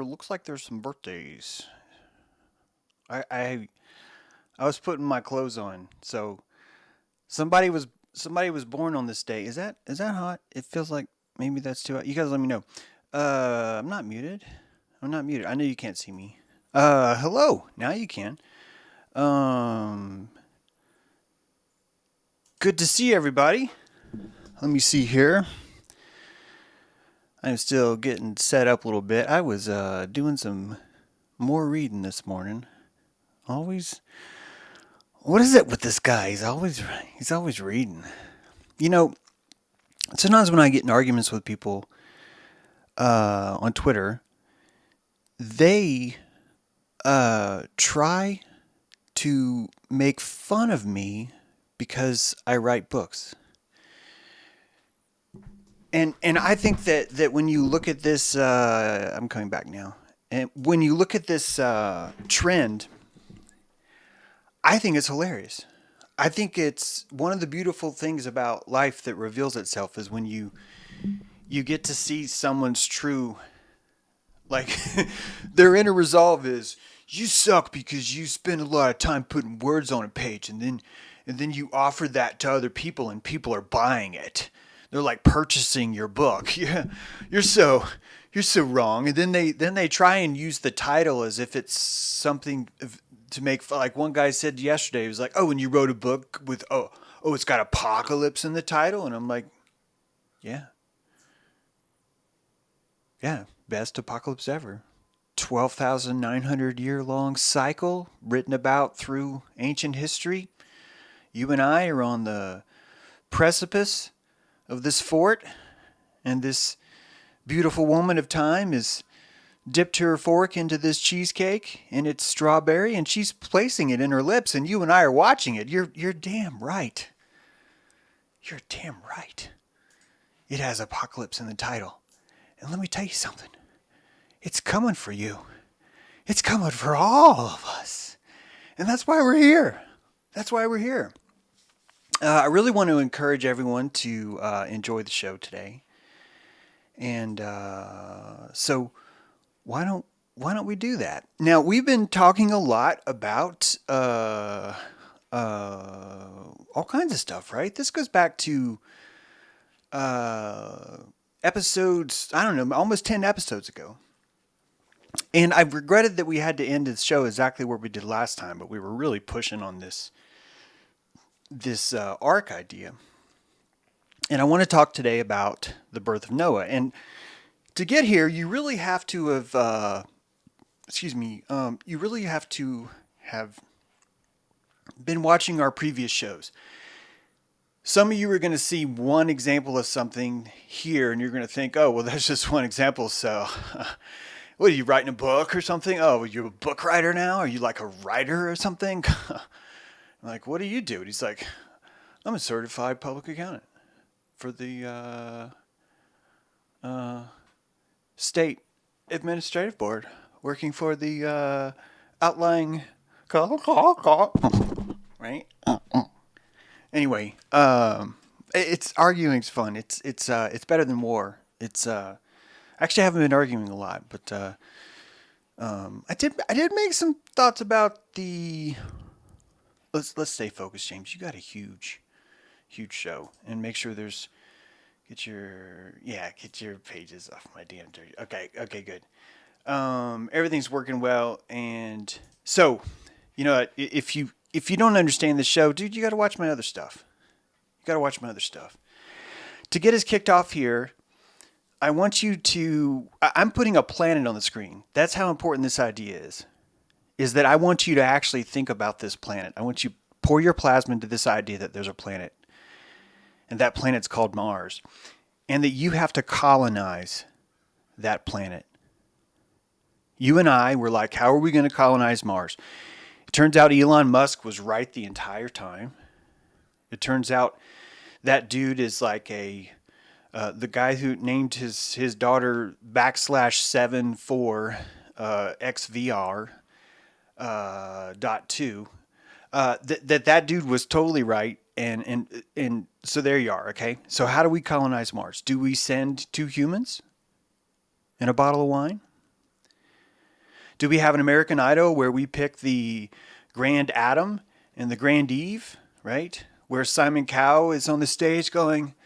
Looks like there's some birthdays. I was putting my clothes on, so somebody was born on this day. Is that hot? It feels like maybe that's too hot. You guys let me know. I'm not muted. I'm not muted. I know you can't see me. Hello. Now you can. Good to see everybody. Let me see here. I'm still getting set up a little bit. I was doing some more reading this morning. Always. What is it with this guy? He's always reading. You know, sometimes when I get in arguments with people on Twitter, they try to make fun of me because I write books. And I think that when you look at this, I'm coming back now. And when you look at this trend, I think it's hilarious. I think it's one of the beautiful things about life that reveals itself is when you get to see someone's true, like, their inner resolve is, you suck because you spend a lot of time putting words on a page, and then you offer that to other people, and people are buying it. They're like purchasing your book. Yeah, you're so wrong. And then they try and use the title as if it's something to make, like one guy said yesterday, he was like, oh, and you wrote a book with, it's got apocalypse in the title. And I'm like, yeah, best apocalypse ever. 12,900 year long cycle written about through ancient history. You and I are on the precipice of this fort, and this beautiful woman of time is dipped her fork into this cheesecake, and it's strawberry, and she's placing it in her lips, and you and I are watching it. You're damn right. You're damn right. It has apocalypse in the title. And let me tell you something. It's coming for you. It's coming for all of us. And that's why we're here. That's why we're here. I really want to encourage everyone to enjoy the show today, and so why don't we do that? Now, we've been talking a lot about all kinds of stuff, right? This goes back to episodes, I don't know, almost 10 episodes ago. And I regretted that we had to end the show exactly where we did last time, but we were really pushing on this ark idea. And I want to talk today about the birth of Noah. And to get here, you really have to have, you really have to have been watching our previous shows. Some of you are going to see one example of something here, and you're going to think, oh, well, that's just one example, so what, are you writing a book or something? Oh, you're a book writer now? Are you like a writer or something? I'm like, what do you do? And he's like, I'm a certified public accountant for the state administrative board, working for the outlying right? Anyway, it's arguing's fun. It's better than war. Actually I haven't been arguing a lot, but I did make some thoughts about the. Let's stay focused, James. You got a huge show, and make sure there's get your pages off my damn dirty. Okay, good. Everything's working well, and so, if you don't understand the show, dude, you got to watch my other stuff. To get us kicked off here, I want you to. I'm putting a planet on the screen. That's how important this idea is. Is that I want you to actually think about this planet. I want you to pour your plasma into this idea that there's a planet. And that planet's called Mars. And that you have to colonize that planet. You and I were like, how are we going to colonize Mars? It turns out Elon Musk was right the entire time. It turns out that dude is like the guy who named his daughter \7 XVR. .2 that dude was totally right, and so there you are. Okay, so how do we colonize Mars? Do we send 2 humans and a bottle of wine? Do we have an American Idol where we pick the Grand Adam and the Grand Eve, right? Where Simon Cowell is on the stage going,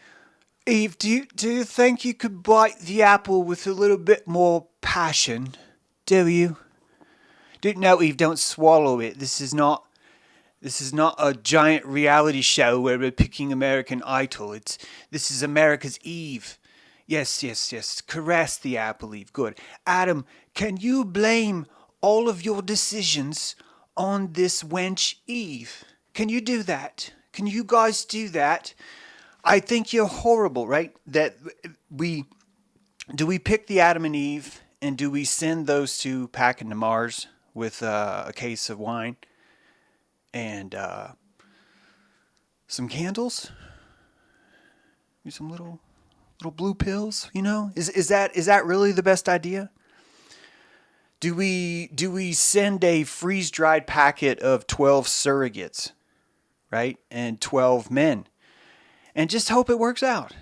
Eve, do you think you could bite the apple with a little bit more passion? Do you? No, Eve, don't swallow it. This is not a giant reality show where we're picking American Idol. This is America's Eve. Yes. Caress the apple, Eve. Good. Adam, can you blame all of your decisions on this wench Eve? Can you do that? Can you guys do that? I think you're horrible, right? Do we pick the Adam and Eve, and do we send those 2 packing to Mars with a case of wine and some candles, maybe some little blue pills? Is that really the best idea? Do we send a freeze dried packet of 12 surrogates, right, and 12 men, and just hope it works out?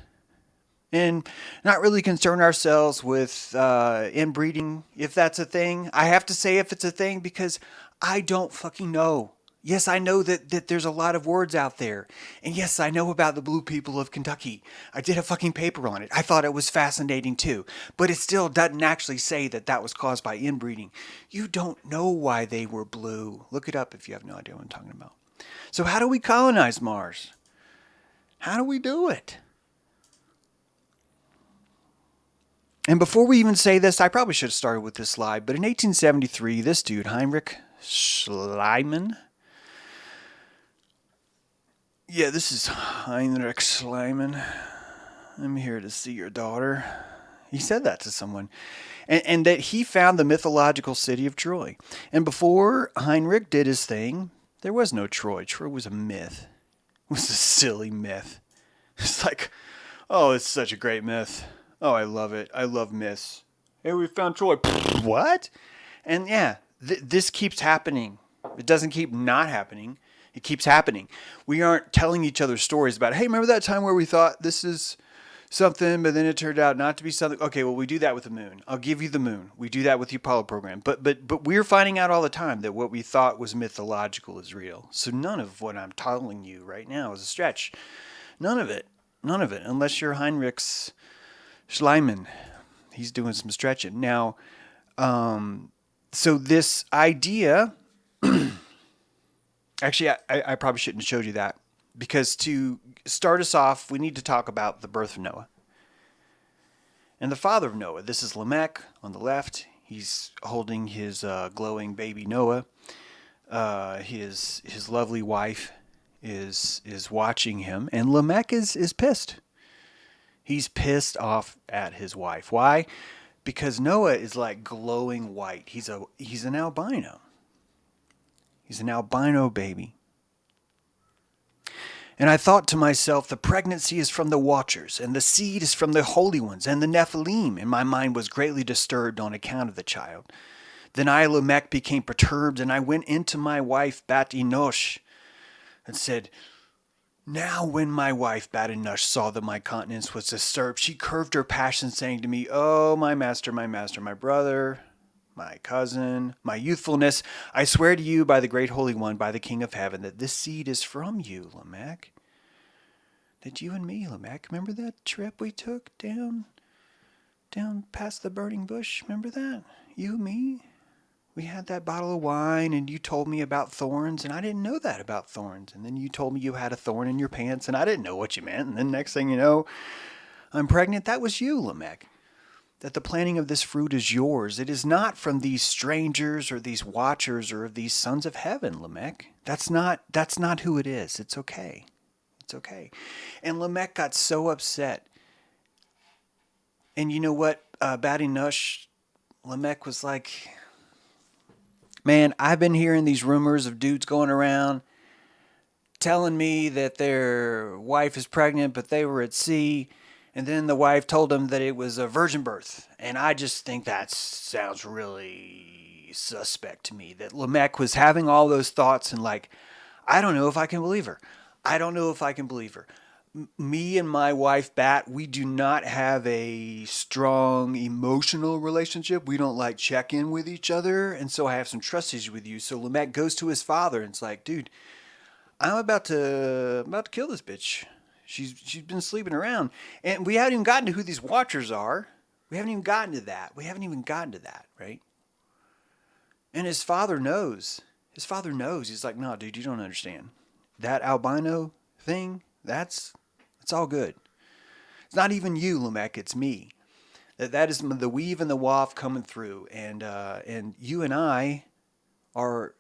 And not really concern ourselves with inbreeding, if that's a thing. I have to say if it's a thing because I don't fucking know. Yes, I know that there's a lot of words out there. And yes, I know about the blue people of Kentucky. I did a fucking paper on it. I thought it was fascinating too. But it still doesn't actually say that was caused by inbreeding. You don't know why they were blue. Look it up if you have no idea what I'm talking about. So how do we colonize Mars? How do we do it? And before we even say this, I probably should have started with this slide, but in 1873, this dude, Heinrich Schliemann. Yeah, this is Heinrich Schliemann. I'm here to see your daughter. He said that to someone. And that he found the mythological city of Troy. And before Heinrich did his thing, there was no Troy. Troy was a myth. It was a silly myth. It's like, oh, it's such a great myth. Oh, I love it. I love myths. Hey, we found Troy. What? And yeah, this keeps happening. It doesn't keep not happening. It keeps happening. We aren't telling each other stories about, hey, remember that time where we thought this is something, but then it turned out not to be something. Okay, well, we do that with the moon. I'll give you the moon. We do that with the Apollo program. But we're finding out all the time that what we thought was mythological is real. So none of what I'm telling you right now is a stretch. None of it. None of it. Unless you're Heinrich's Schleiman. He's doing some stretching. Now, so this idea... Actually, I probably shouldn't have showed you that. Because to start us off, we need to talk about the birth of Noah. And the father of Noah, this is Lamech on the left. He's holding his glowing baby Noah. His lovely wife is watching him, and Lamech is pissed. He's pissed off at his wife. Why? Because Noah is like glowing white. He's an albino. He's an albino baby. And I thought to myself, the pregnancy is from the watchers, and the seed is from the holy ones, and the Nephilim. And my mind was greatly disturbed on account of the child. Then I, Lamech, became perturbed, and I went into my wife, Bat Enosh, and said, now when my wife, Bat Enosh, saw that my countenance was disturbed, she curved her passion, saying to me, oh, my master, my brother, my cousin, my youthfulness, I swear to you by the great Holy One, by the King of Heaven, that this seed is from you, Lamech. That you and me, Lamech, remember that trip we took down past the burning bush? Remember that? You, me? We had that bottle of wine, and you told me about thorns, and I didn't know that about thorns. And then you told me you had a thorn in your pants, and I didn't know what you meant. And then next thing you know, I'm pregnant. That was you, Lamech. That the planting of this fruit is yours. It is not from these strangers or these watchers or these sons of heaven, Lamech. That's not who it is. It's okay. It's okay. And Lamech got so upset. And you know what? Bat Enosh, Lamech was like, man, I've been hearing these rumors of dudes going around telling me that their wife is pregnant, but they were at sea. And then the wife told him that it was a virgin birth. And I just think that sounds really suspect to me. That Lamech was having all those thoughts and like, I don't know if I can believe her. I don't know if I can believe her. Me and my wife, Bat, we do not have a strong emotional relationship. We don't like check in with each other. And so I have some trust issues with you. So Lamech goes to his father and it's like, dude, I'm about to kill this bitch. She's been sleeping around. And we haven't even gotten to who these watchers are. We haven't even gotten to that. Right? And his father knows. He's like, no, dude, you don't understand. That albino thing, it's all good. It's not even you, Lamech, it's me. That is the weave and the waft coming through. And you and I are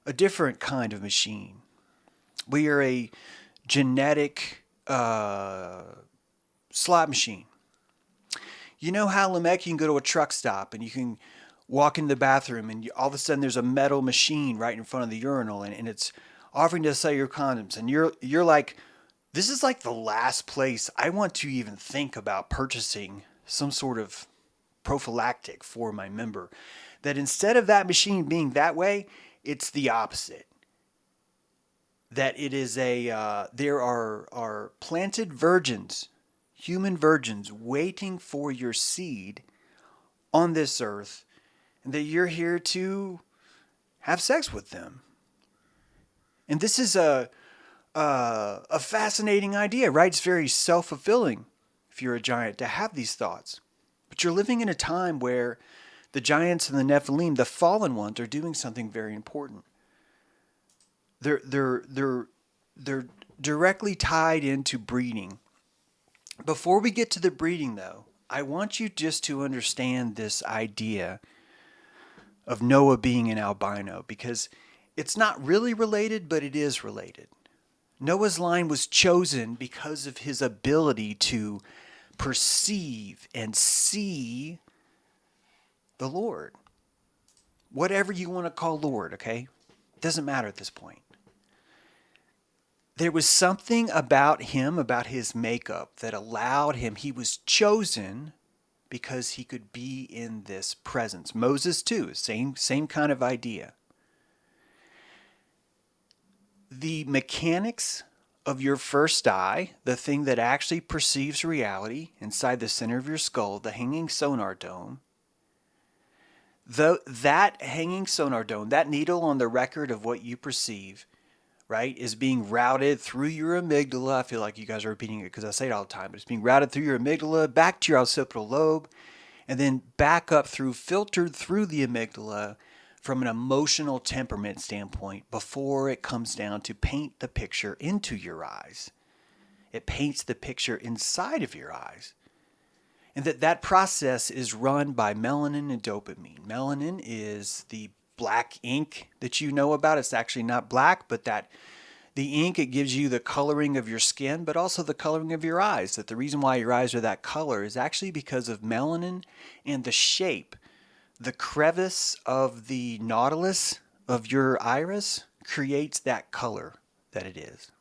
a different kind of machine. We are a genetic slot machine. You know how, Lamech, you can go to a truck stop and you can walk into the bathroom and all of a sudden there's a metal machine right in front of the urinal and it's offering to sell your condoms. And you're like, this is like the last place I want to even think about purchasing some sort of prophylactic for my member. That instead of that machine being that way, it's the opposite. That it is there are planted virgins, human virgins, waiting for your seed on this earth, and that you're here to have sex with them. And this is a fascinating idea, right? It's very self-fulfilling if you're a giant to have these thoughts. But you're living in a time where the giants and the Nephilim, the fallen ones, are doing something very important. They're directly tied into breeding. Before we get to the breeding, though, I want you just to understand this idea of Noah being an albino, because it's not really related, but it is related. Noah's line was chosen because of his ability to perceive and see the Lord. Whatever you want to call Lord, okay? Doesn't matter at this point. There was something about him, about his makeup, that allowed him, he was chosen because he could be in this presence. Moses too, same kind of idea. The mechanics of your first eye, the thing that actually perceives reality inside the center of your skull, the hanging sonar dome, that hanging sonar dome, that needle on the record of what you perceive, right, is being routed through your amygdala. I feel like you guys are repeating it because I say it all the time, but it's being routed through your amygdala, back to your occipital lobe, and then back up through, filtered through the amygdala from an emotional temperament standpoint before it comes down to paint the picture into your eyes. It paints the picture inside of your eyes. And that process is run by melanin and dopamine. Melanin is the black ink that you know about. It's actually not black, but that the ink, it gives you the coloring of your skin, but also the coloring of your eyes. That the reason why your eyes are that color is actually because of melanin and the shape. The crevice of the nautilus of your iris creates that color that it is.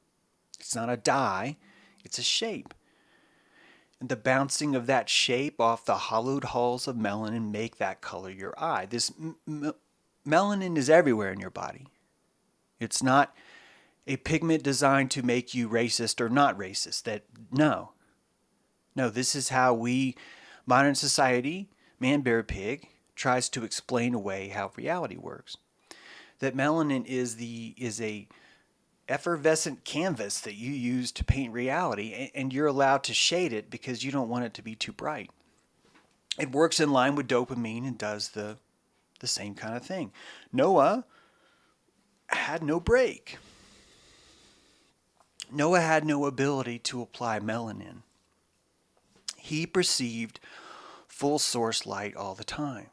It's not a dye, it's a shape. And the bouncing of that shape off the hollowed halls of melanin make that color your eye. This melanin is everywhere in your body. It's not a pigment designed to make you racist or not racist. No, this is how modern society, man, bear, pig, tries to explain away how reality works. That melanin is a effervescent canvas that you use to paint reality, and you're allowed to shade it because you don't want it to be too bright. It works in line with dopamine and does the same kind of thing. Noah had no break. Noah had no ability to apply melanin. He perceived full source light all the time.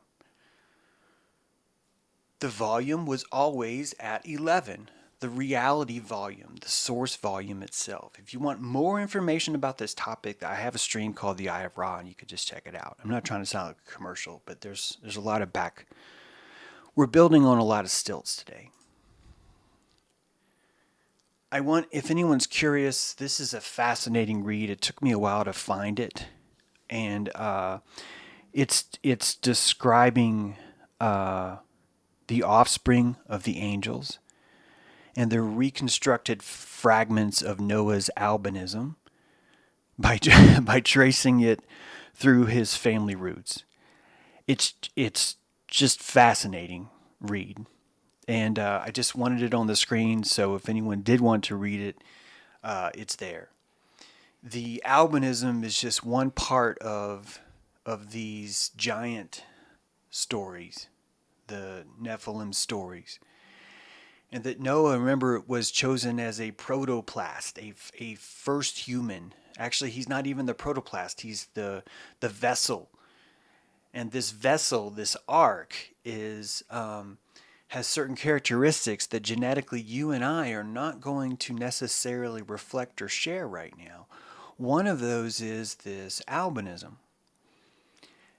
The volume was always at 11. The reality volume, the source volume itself. If you want more information about this topic, I have a stream called The Eye of Ra, and you could just check it out. I'm not trying to sound like a commercial, but there's a lot of back. We're building on a lot of stilts today. If anyone's curious, this is a fascinating read. It took me a while to find it, and it's describing the offspring of the angels and the reconstructed fragments of Noah's albinism by tracing it through his family roots. It's just fascinating read, and I just wanted it on the screen, so if anyone did want to read it, it's there. The albinism is just one part of these giant stories, the Nephilim stories. And that Noah, remember, was chosen as a protoplast, a first human. Actually, he's not even the protoplast, he's the vessel. And this vessel, this ark, has certain characteristics that genetically you and I are not going to necessarily reflect or share right now. One of those is this albinism.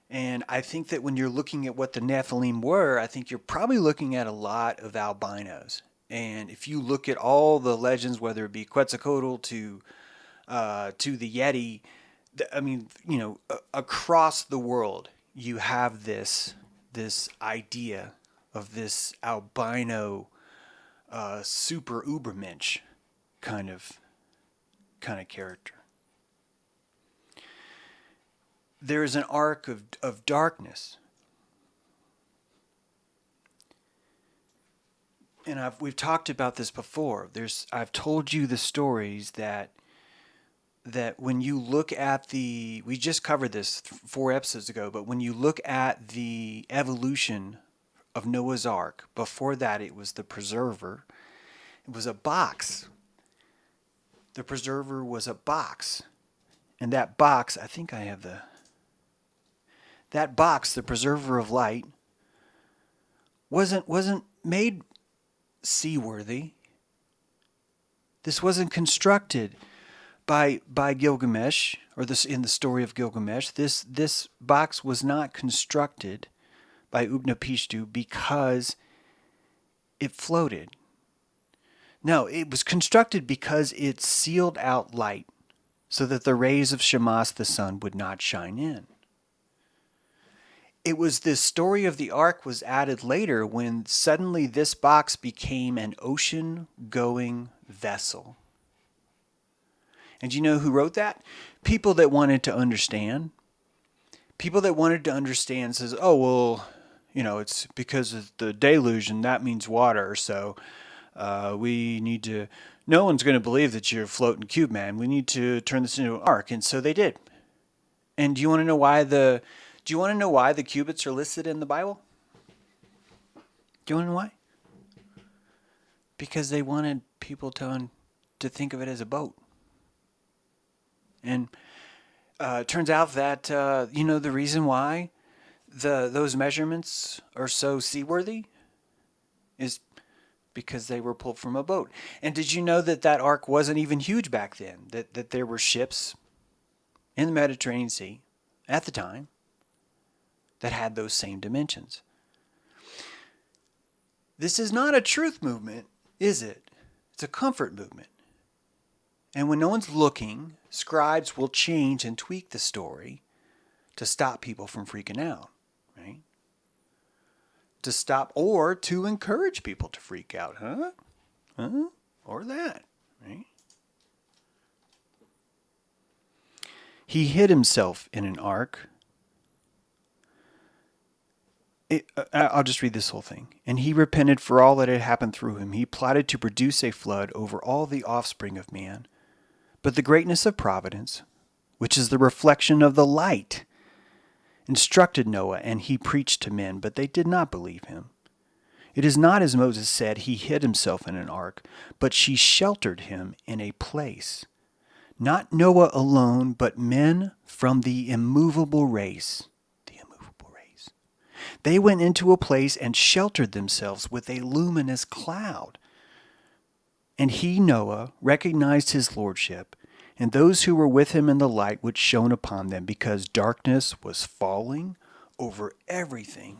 And I think that when you're looking at what the Nephilim were, I think you're probably looking at a lot of albinos. And if you look at all the legends, whether it be Quetzalcoatl to the Yeti, I mean, across the world, you have this idea of this albino super ubermensch kind of character. There is an arc of darkness. And we've talked about this before. I've told you the stories that when you look at we just covered this 4 episodes ago, but when you look at the evolution of Noah's Ark, before that it was the preserver. It was a box. The preserver was a box. And that box, I think I have that box, the preserver of light, wasn't made seaworthy. This wasn't constructed by Gilgamesh, or this in the story of Gilgamesh. This box was not constructed by Utnapishtim because it floated. No, it was constructed because it sealed out light so that the rays of Shamash the sun would not shine in. It was this story of the ark was added later when suddenly this box became an ocean-going vessel. And do you know who wrote that? People that wanted to understand. People that wanted to understand says, oh, well, it's because of the deluge and that means water. So we need to, no one's going to believe that you're a floating cube, man. We need to turn this into an ark. And so they did. And do you want to know why the cubits are listed in the Bible? Do you want to know why? Because they wanted people to think of it as a boat. And it turns out that, the reason why those measurements are so seaworthy is because they were pulled from a boat. And did you know that ark wasn't even huge back then? That there were ships in the Mediterranean Sea at the time that had those same dimensions. This is not a truth movement, is it? It's a comfort movement. And when no one's looking, scribes will change and tweak the story to stop people from freaking out, right? To stop or to encourage people to freak out, huh? Or that, right? He hid himself in an ark. I'll just read this whole thing. And he repented for all that had happened through him. He plotted to produce a flood over all the offspring of man. But the greatness of providence, which is the reflection of the light, instructed Noah, and he preached to men, but they did not believe him. It is not as Moses said, he hid himself in an ark, but she sheltered him in a place. Not Noah alone, but men from the immovable race. They went into a place and sheltered themselves with a luminous cloud. And he, Noah, recognized his lordship, and those who were with him in the light which shone upon them, because darkness was falling over everything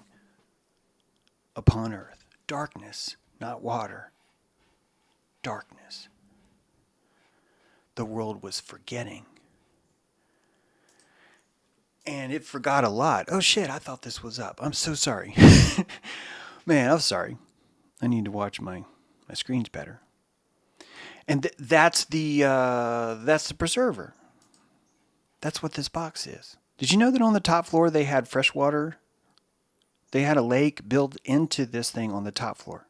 upon earth. Darkness, not water. Darkness. The world was forgetting. And it forgot a lot. Oh shit, I thought this was up. I'm so sorry. Man, I'm sorry. I need to watch my screens better. And that's the preserver. That's what this box is. Did you know that on the top floor they had fresh water? They had a lake built into this thing on the top floor.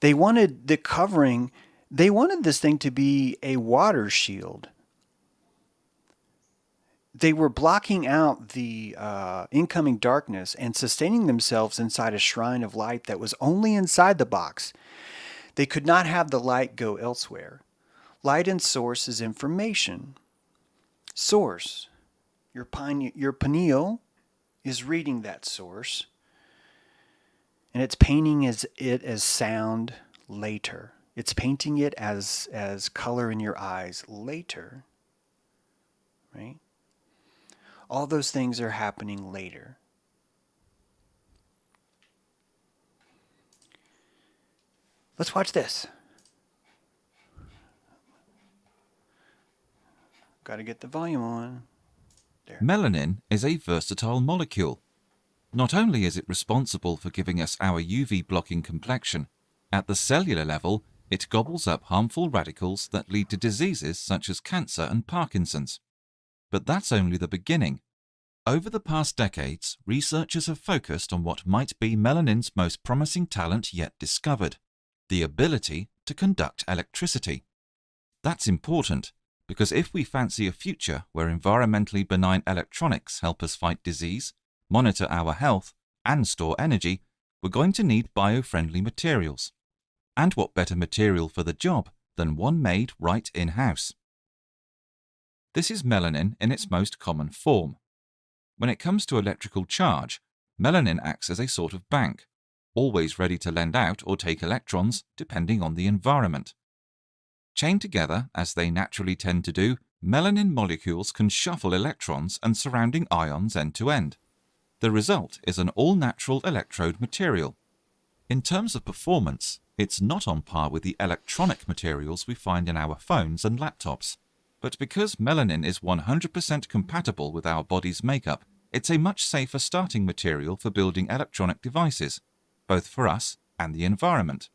They wanted the covering, they wanted this thing to be a water shield. They were blocking out the incoming darkness and sustaining themselves inside a shrine of light that was only inside the box. They could not have the light go elsewhere. Light and source is information. Source. Your pineal is reading that source, and it's painting it as sound later. It's painting it as color in your eyes later. Right? All those things are happening later. Let's watch this. Got to get the volume on. There. Melanin is a versatile molecule. Not only is it responsible for giving us our UV-blocking complexion, at the cellular level, it gobbles up harmful radicals that lead to diseases such as cancer and Parkinson's. But that's only the beginning. Over the past decades, researchers have focused on what might be melanin's most promising talent yet discovered, the ability to conduct electricity. That's important, because if we fancy a future where environmentally benign electronics help us fight disease, monitor our health, and store energy, we're going to need bio-friendly materials. And what better material for the job than one made right in-house? This is melanin in its most common form. When it comes to electrical charge, melanin acts as a sort of bank, always ready to lend out or take electrons depending on the environment. Chained together, as they naturally tend to do, melanin molecules can shuffle electrons and surrounding ions end to end. The result is an all-natural electrode material. In terms of performance, it's not on par with the electronic materials we find in our phones and laptops. But because melanin is 100% compatible with our body's makeup, it's a much safer starting material for building electronic devices, both for us and the environment.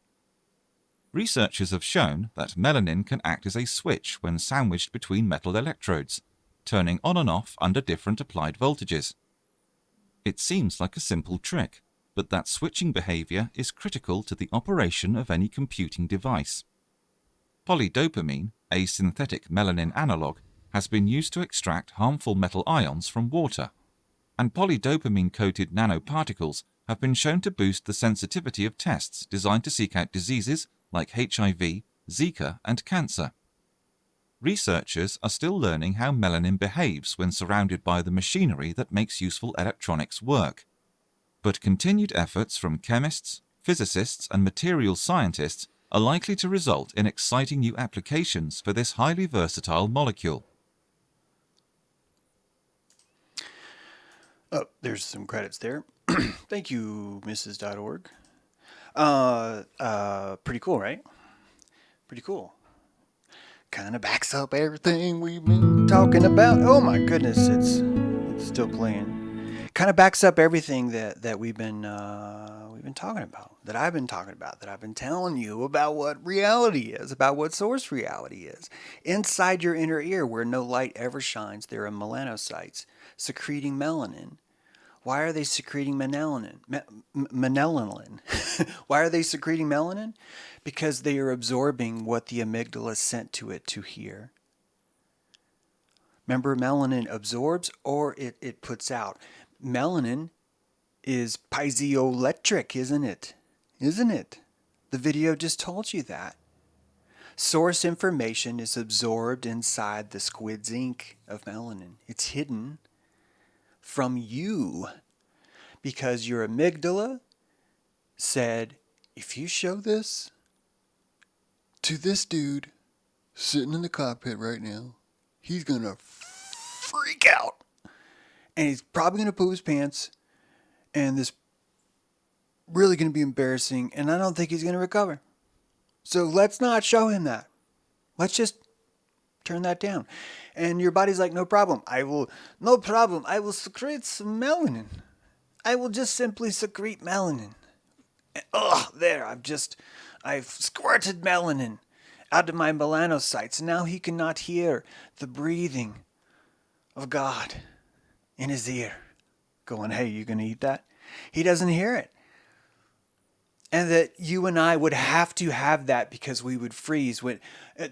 Researchers have shown that melanin can act as a switch when sandwiched between metal electrodes, turning on and off under different applied voltages. It seems like a simple trick, but that switching behavior is critical to the operation of any computing device. Polydopamine, a synthetic melanin analog, has been used to extract harmful metal ions from water, and polydopamine-coated nanoparticles have been shown to boost the sensitivity of tests designed to seek out diseases like HIV, Zika, and cancer. Researchers are still learning how melanin behaves when surrounded by the machinery that makes useful electronics work, but continued efforts from chemists, physicists, and materials scientists are likely to result in exciting new applications for this highly versatile molecule. Oh, there's some credits there. Thank you, Mrs.org. Pretty cool, right? Pretty cool. Kind of backs up everything we've been talking about. Oh my goodness, it's still playing. Kind of backs up everything that we've been talking about, that I've been talking about, that I've been telling you about what reality is, about what source reality is. Inside your inner ear, where no light ever shines, there are melanocytes secreting melanin. Why are they secreting melanin? Why are they secreting melanin? Because they are absorbing what the amygdala sent to it to hear. Remember, melanin absorbs or it puts out. Melanin is piezoelectric, isn't it? Isn't it? The video just told you that. Source information is absorbed inside the squid's ink of melanin. It's hidden from you because your amygdala said, if you show this to this dude sitting in the cockpit right now, he's going to freak out. And he's probably going to poop his pants. And this really going to be embarrassing. And I don't think he's going to recover. So let's not show him that. Let's just turn that down. And your body's like, no problem. No problem. I will secrete some melanin. I will just simply secrete melanin. There, I've squirted melanin out of my melanocytes. Now he cannot hear the breathing of God in his ear going, hey, you going to eat that? He doesn't hear it. And that you and I would have to have that because we would freeze.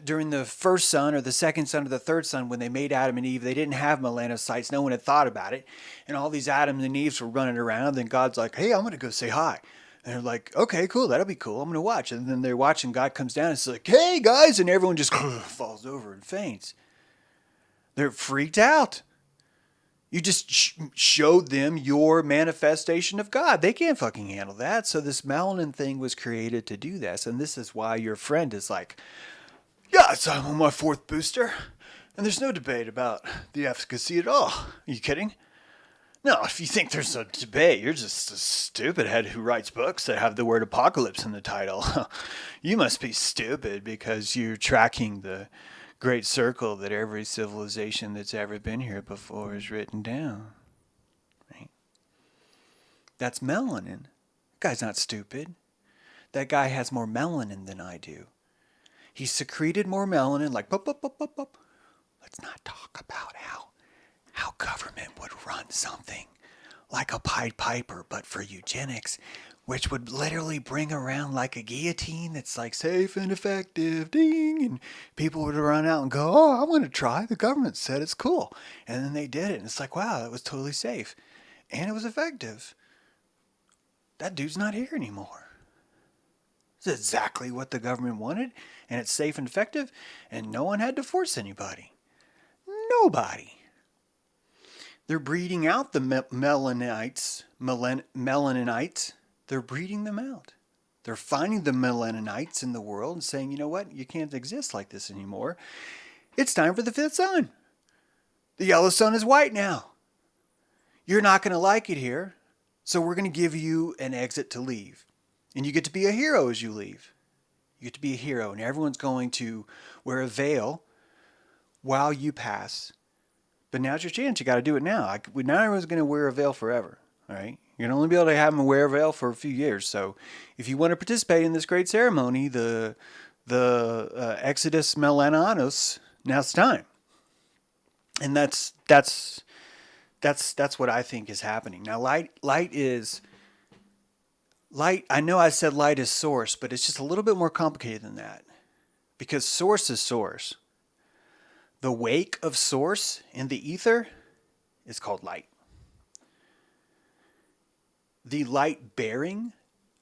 During the first son or the second son or the third son, when they made Adam and Eve, they didn't have melanocytes. No one had thought about it. And all these Adams and Eves were running around. Then God's like, hey, I'm going to go say hi. And they're like, okay, cool, that'll be cool. I'm going to watch. And then they're watching. God comes down and it's like, hey, guys. And everyone just falls over and faints. They're freaked out. You just showed them your manifestation of God. They can't fucking handle that. So this melanin thing was created to do this. And this is why your friend is like, yes, I'm on my 4th booster. And there's no debate about the efficacy at all. Are you kidding? No, if you think there's a debate, you're just a stupid head who writes books that have the word apocalypse in the title. You must be stupid because you're tracking the great circle that every civilization that's ever been here before is written down. Right? That's melanin. That guy's not stupid. That guy has more melanin than I do. He secreted more melanin, like pop, pop, pop, pop, pop. Let's not talk about how government would run something like a Pied Piper, but for eugenics, which would literally bring around like a guillotine that's like safe and effective, ding, and people would run out and go, oh, I'm going to try. The government said it's cool. And then they did it, and it's like, wow, that was totally safe. And it was effective. That dude's not here anymore. It's exactly what the government wanted, and it's safe and effective, and no one had to force anybody. Nobody. They're breeding out the melanites. They're breeding them out. They're finding the melaninites in the world and saying, you know what? You can't exist like this anymore. It's time for the 5th son. The yellow sun is white now. You're not going to like it here, so we're going to give you an exit to leave. And you get to be a hero as you leave. You get to be a hero, and everyone's going to wear a veil while you pass. But now's your chance. You got to do it now. Now everyone's going to wear a veil forever. All right? You're going to only be able to have them wear a veil for a few years. So if you want to participate in this great ceremony, the Exodus Melananos, now it's time. And that's what I think is happening. Now light is light. I know I said light is source, but it's just a little bit more complicated than that. Because source is source. The wake of source in the ether is called light. The light bearing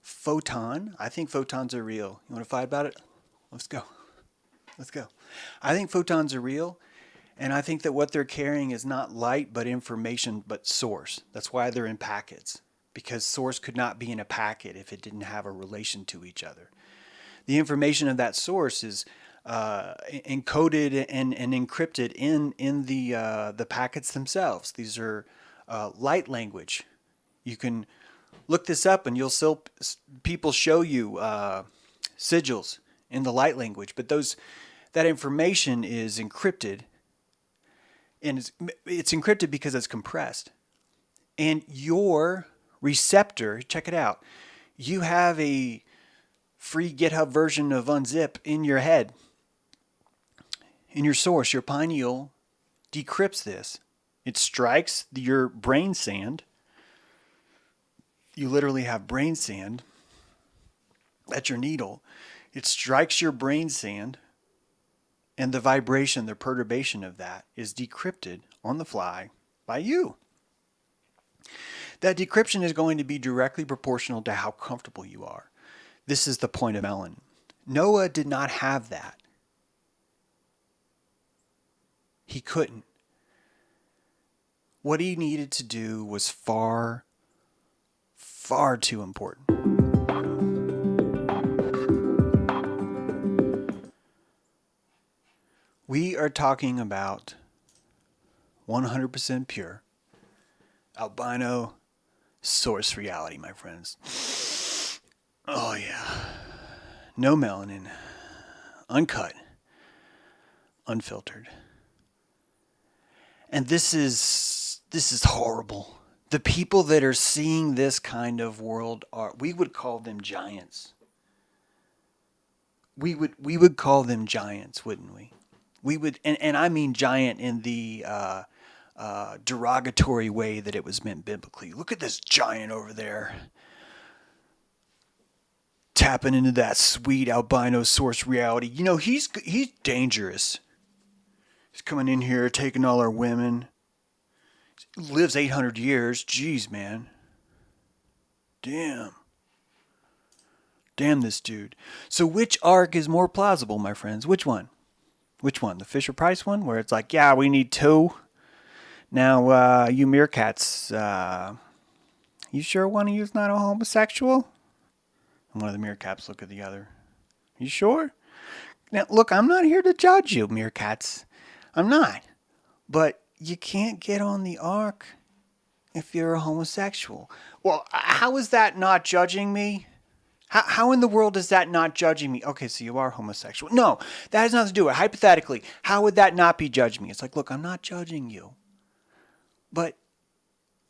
photon, I think photons are real. You want to fight about it? Let's go. I think photons are real. And I think that what they're carrying is not light, but information, but source. That's why they're in packets. Because source could not be in a packet if it didn't have a relation to each other. The information of that source is encoded and encrypted in the packets themselves. These are light language. You can look this up, and you'll still people show you sigils in the light language, but that information is encrypted, and it's encrypted because it's compressed. And your receptor, check it out. You have a free GitHub version of Unzip in your head. In your source, your pineal decrypts this. It strikes your brain sand. You literally have brain sand. That's your needle. It strikes your brain sand, and the vibration, the perturbation of that is decrypted on the fly by you. That decryption is going to be directly proportional to how comfortable you are. This is the point of Melanin. Noah did not have that. He couldn't. What he needed to do was far, far too important. We are talking about 100% pure, albino source reality, my friends. Oh yeah. No melanin. Uncut. Unfiltered. And this is horrible. The people that are seeing this kind of world we would call them giants. We would call them giants, wouldn't we? We would, and I mean giant in the derogatory way that it was meant biblically. Look at this giant over there, tapping into that sweet albino source reality. You know, he's dangerous. He's coming in here, taking all our women. He lives 800 years. Jeez, man. Damn, this dude. So which arc is more plausible, my friends? Which one? The Fisher-Price one, where it's like, yeah, we need two. Now, you meerkats, you sure one of you's not a homosexual? And one of the meerkats look at the other. You sure? Now, look, I'm not here to judge you, meerkats. I'm not. But you can't get on the ark if you're a homosexual. Well, how is that not judging me? How in the world is that not judging me? Okay, so you are homosexual. No, that has nothing to do with it. Hypothetically, how would that not be judging me? It's like, look, I'm not judging you. But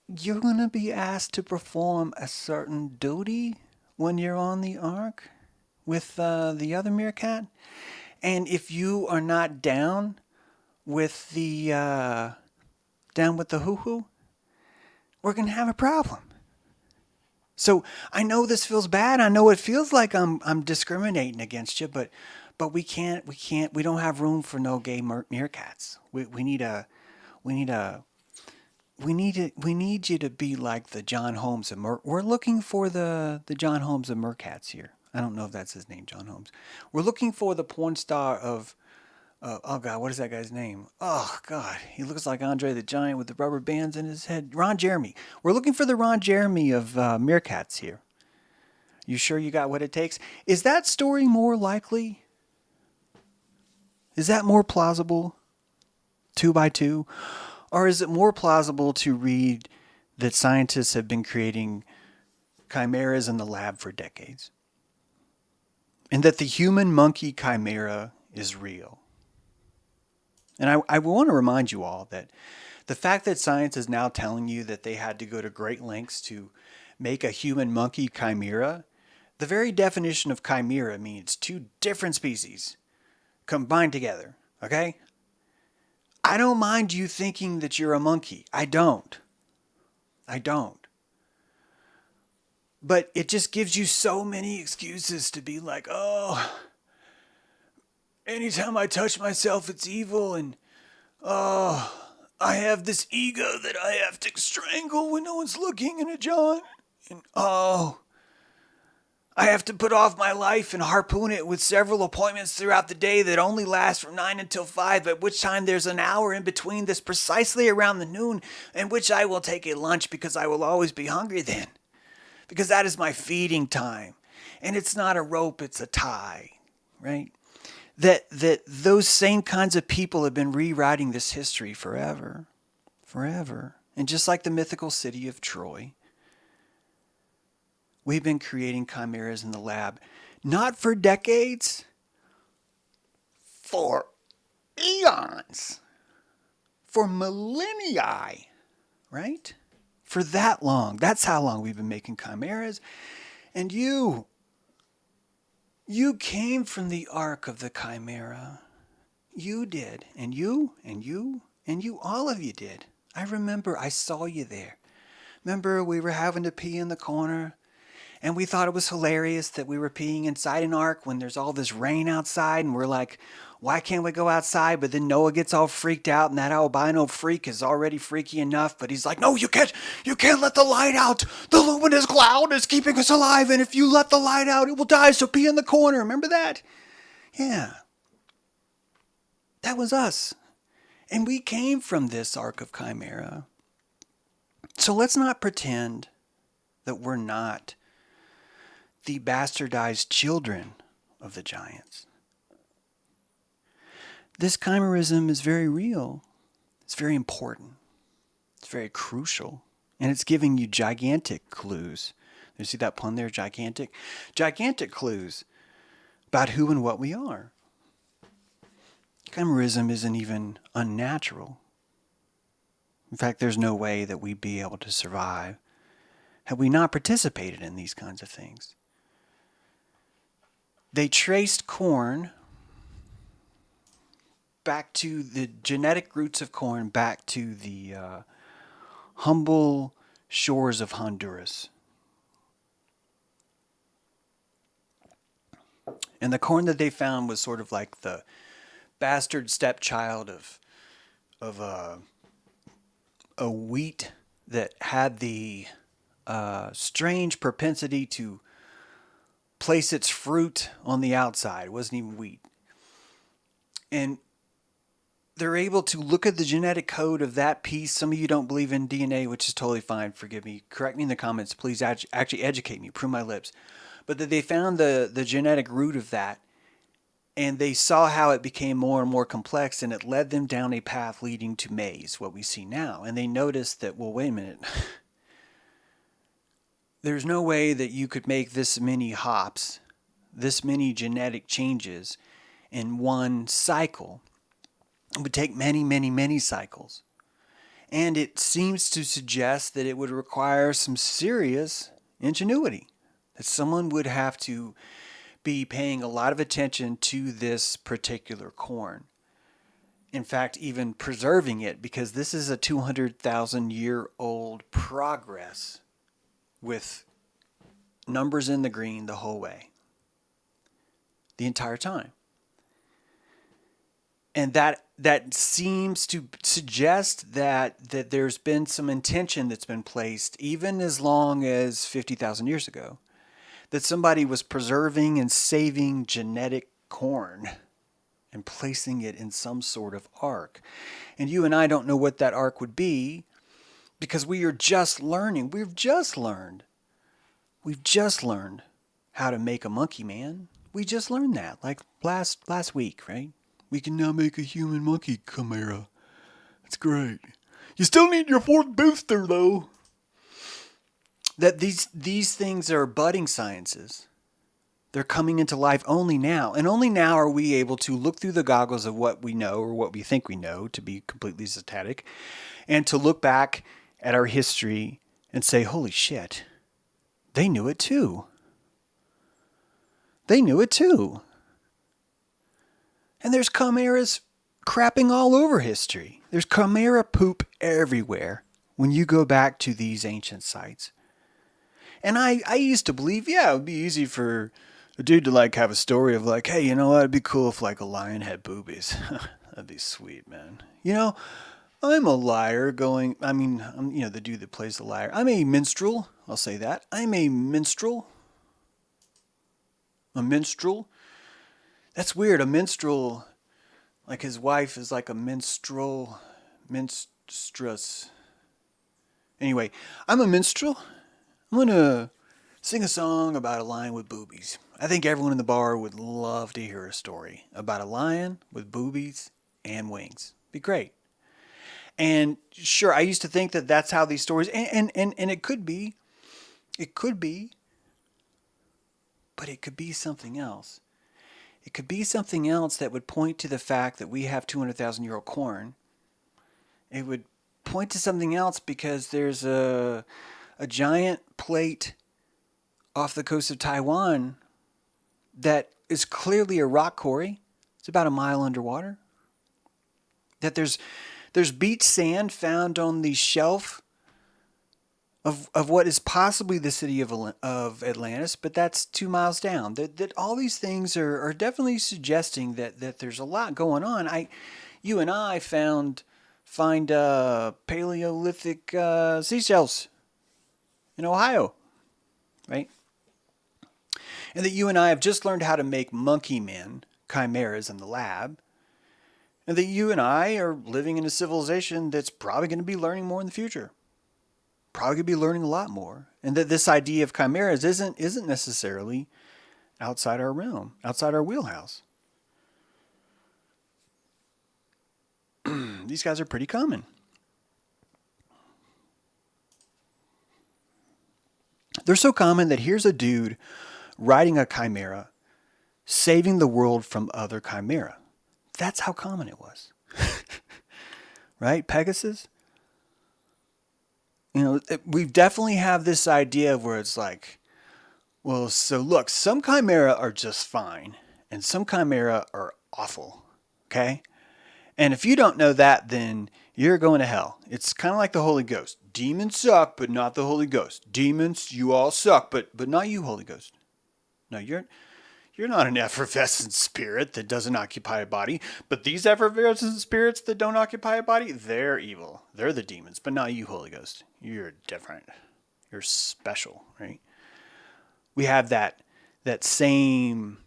you're going to be asked to perform a certain duty when you're on the ark with the other meerkat. And if you are not down with the hoo-hoo, we're going to have a problem. So I know this feels bad. I know it feels like I'm discriminating against you, but we don't have room for no gay meerkats. We need you to be like the John Holmes of we're looking for the John Holmes of meerkats here. I don't know if that's his name, John Holmes. We're looking for the porn star of oh God, what is that guy's name? Oh God, he looks like Andre the Giant with the rubber bands in his head. Ron Jeremy. We're looking for the Ron Jeremy of meerkats here. You sure you got what it takes? Is that story more likely? Is that more plausible? 2 by 2? Or is it more plausible to read that scientists have been creating chimeras in the lab for decades? And that the human-monkey chimera is real? And I want to remind you all that The fact that science is now telling you that they had to go to great lengths to make a human monkey chimera, the very definition of chimera means two different species combined together, okay? I don't mind you thinking that you're a monkey. I don't. But it just gives you so many excuses to be like, oh, anytime I touch myself, it's evil, and oh, I have this ego that I have to strangle when no one's looking in a John. And oh, I have to put off my life and harpoon it with several appointments throughout the day that only last from 9 until 5, at which time there's an hour in between that's precisely around the noon, in which I will take a lunch because I will always be hungry then. Because that is my feeding time. And it's not a rope, it's a tie, right? That those same kinds of people have been rewriting this history forever. And just like the mythical city of Troy, we've been creating chimeras in the lab, not for decades, for eons, for millennia, right? For that long. That's how long we've been making chimeras. And you came from the Ark of the Chimera. You did. And you, all of you did. I remember I saw you there. Remember we were having to pee in the corner? And we thought it was hilarious that we were peeing inside an ark when there's all this rain outside, and we're like, why can't we go outside? But then Noah gets all freaked out, and that albino freak is already freaky enough, but he's like, no, you can't let the light out. The luminous cloud is keeping us alive, and if you let the light out, it will die, so pee in the corner. Remember that? Yeah. That was us. And we came from this Ark of Chimera. So let's not pretend that we're not the bastardized children of the giants. This chimerism is very real. It's very important. It's very crucial. And it's giving you gigantic clues. You see that pun there, gigantic? Gigantic clues about who and what we are. Chimerism isn't even unnatural. In fact, there's no way that we'd be able to survive had we not participated in these kinds of things. They traced corn back to the genetic roots of corn, back to the humble shores of Honduras. And the corn that they found was sort of like the bastard stepchild of a wheat that had the strange propensity to place its fruit on the outside. It wasn't even wheat. And they're able to look at the genetic code of that piece. Some of you don't believe in DNA, which is totally fine. Forgive me. Correct me in the comments. Please actually educate me. Prove my lips. But that they found the genetic root of that, and they saw how it became more and more complex, and it led them down a path leading to maize, what we see now. And they noticed that, well, wait a minute. There's no way that you could make this many hops, this many genetic changes in one cycle. It would take many, many, many cycles. And it seems to suggest that it would require some serious ingenuity, that someone would have to be paying a lot of attention to this particular corn. In fact, even preserving it, because this is a 200,000-year-old progress with numbers in the green the whole way, the entire time. And that seems to suggest that there's been some intention that's been placed even as long as 50,000 years ago, that somebody was preserving and saving genetic corn and placing it in some sort of ark. And you and I don't know what that ark would be, because we are just learning. We've just learned how to make a monkey man. We just learned that, like last week, right? We can now make a human monkey chimera. That's great. You still need your fourth booster, though. That these things are budding sciences. They're coming into life only now. And only now are we able to look through the goggles of what we know or what we think we know, to be completely static, and to look back at our history and say, holy shit, they knew it too. They knew it too. And there's chimeras crapping all over history. There's chimera poop everywhere when you go back to these ancient sites. And I used to believe, yeah, it would be easy for a dude to like have a story of like, hey, you know what? It'd be cool if like a lion had boobies. That'd be sweet, man. You know, I'm a liar I'm the dude that plays the liar. I'm a minstrel. I'll say that. I'm a minstrel. A minstrel. That's weird. A minstrel, like his wife is like a minstrel, minstress. Anyway, I'm a minstrel. I'm going to sing a song about a lion with boobies. I think everyone in the bar would love to hear a story about a lion with boobies and wings. Be great. And sure, I used to think that that's how these stories, and it could be, but it could be something else. It could be something else that would point to the fact that we have 200,000-year-old corn. It would point to something else because there's a giant plate off the coast of Taiwan that is clearly a rock quarry. It's about a mile underwater. That there's beach sand found on the shelf of what is possibly the city of Atlantis, but that's 2 miles down. That all these things are definitely suggesting that there's a lot going on. You and I find Paleolithic seashells in Ohio, right? And that you and I have just learned how to make monkey men, chimeras, in the lab. And that you and I are living in a civilization that's probably going to be learning more in the future. Probably going to be learning a lot more. And that this idea of chimeras isn't necessarily outside our realm, outside our wheelhouse. These guys are pretty common. They're so common that here's a dude riding a chimera, saving the world from other chimera. That's how common it was. Right? Pegasus? You know, we definitely have this idea of where it's like, well, so look, some chimera are just fine, and some chimera are awful. Okay? And if you don't know that, then you're going to hell. It's kind of like the Holy Ghost. Demons suck, but not the Holy Ghost. Demons, you all suck, but not you, Holy Ghost. No, you're not an effervescent spirit that doesn't occupy a body. But these effervescent spirits that don't occupy a body, they're evil. They're the demons, but not you, Holy Ghost. You're different. You're special, right? We have that same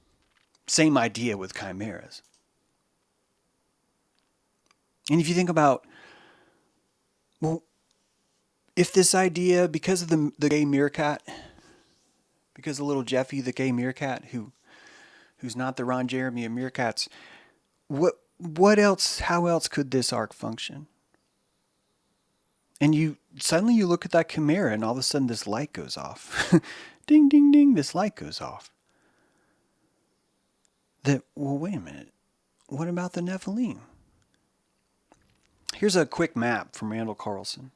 idea with chimeras. And if you think about, well, if this idea, because of the gay meerkat, because of little Jeffy, the gay meerkat, who's not the Ron Jeremy of meerkats, what else, how else could this ark function? And you suddenly look at that chimera and all of a sudden this light goes off. Ding, ding, ding, this light goes off. Well, wait a minute. What about the Nephilim? Here's a quick map from Randall Carlson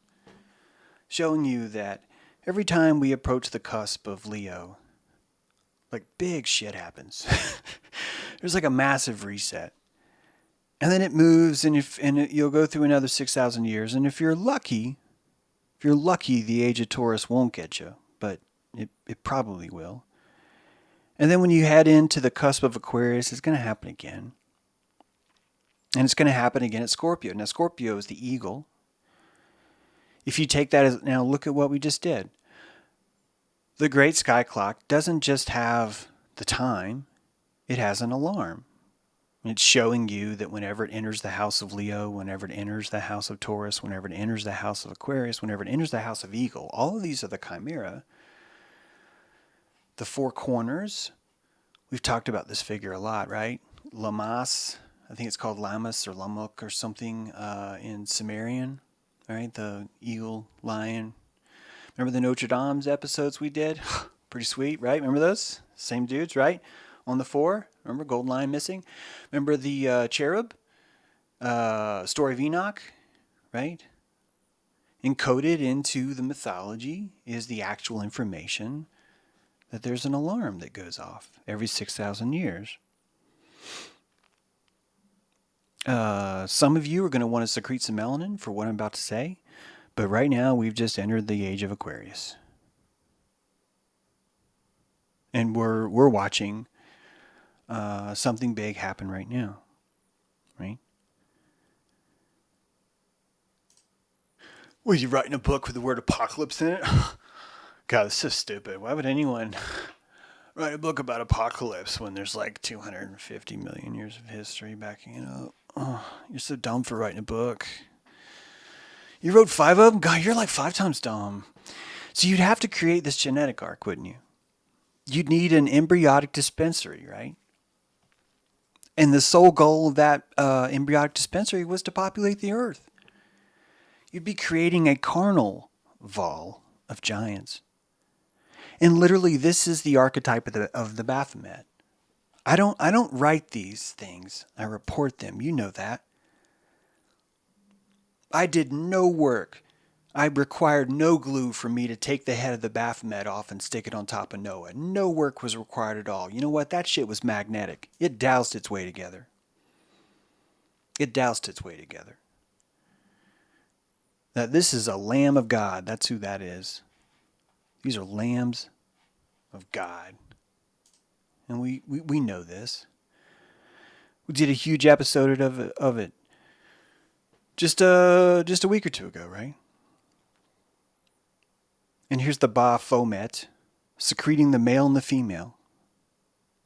showing you that every time we approach the cusp of Leo, like big shit happens. There's like a massive reset. And then it moves and you'll go through another 6,000 years. And if you're lucky, the age of Taurus won't get you, but it probably will. And then when you head into the cusp of Aquarius, it's going to happen again. And it's going to happen again at Scorpio. Now, Scorpio is the eagle. If you take that as, now look at what we just did. The Great Sky Clock doesn't just have the time, it has an alarm. It's showing you that whenever it enters the house of Leo, whenever it enters the house of Taurus, whenever it enters the house of Aquarius, whenever it enters the house of Eagle, all of these are the chimera. The four corners, we've talked about this figure a lot, right? Lamas, I think it's called Lamas or Lamuk or something in Sumerian, right? The eagle, lion. Remember the Notre Dame's episodes we did? Pretty sweet, right? Remember those? Same dudes, right? On the 4, remember, gold line missing. Remember the cherub? Story of Enoch, right? Encoded into the mythology is the actual information that there's an alarm that goes off every 6,000 years. Some of you are going to want to secrete some melanin for what I'm about to say, but right now we've just entered the age of Aquarius. And we're watching something big happen right now, right? Well, you writing a book with the word apocalypse in it? God, that's so stupid. Why would anyone write a book about apocalypse when there's like 250 million years of history backing it up? Oh, you're so dumb for writing a book. You wrote 5 of them? God, you're like 5 times dumb. So you'd have to create this genetic ark, wouldn't you? You'd need an embryonic dispensary, right? And the sole goal of that embryonic dispensary was to populate the earth. You'd be creating a carnival of giants. And literally, this is the archetype of the Baphomet. I don't write these things. I report them. You know that. I did no work. I required no glue for me to take the head of the Baphomet off and stick it on top of Noah. No work was required at all. You know what? That shit was magnetic. It doused its way together. That this is a Lamb of God. That's who that is. These are lambs of God. And we know this. We did a huge episode of it just a week or two ago, right? And here's the Baphomet secreting the male and the female,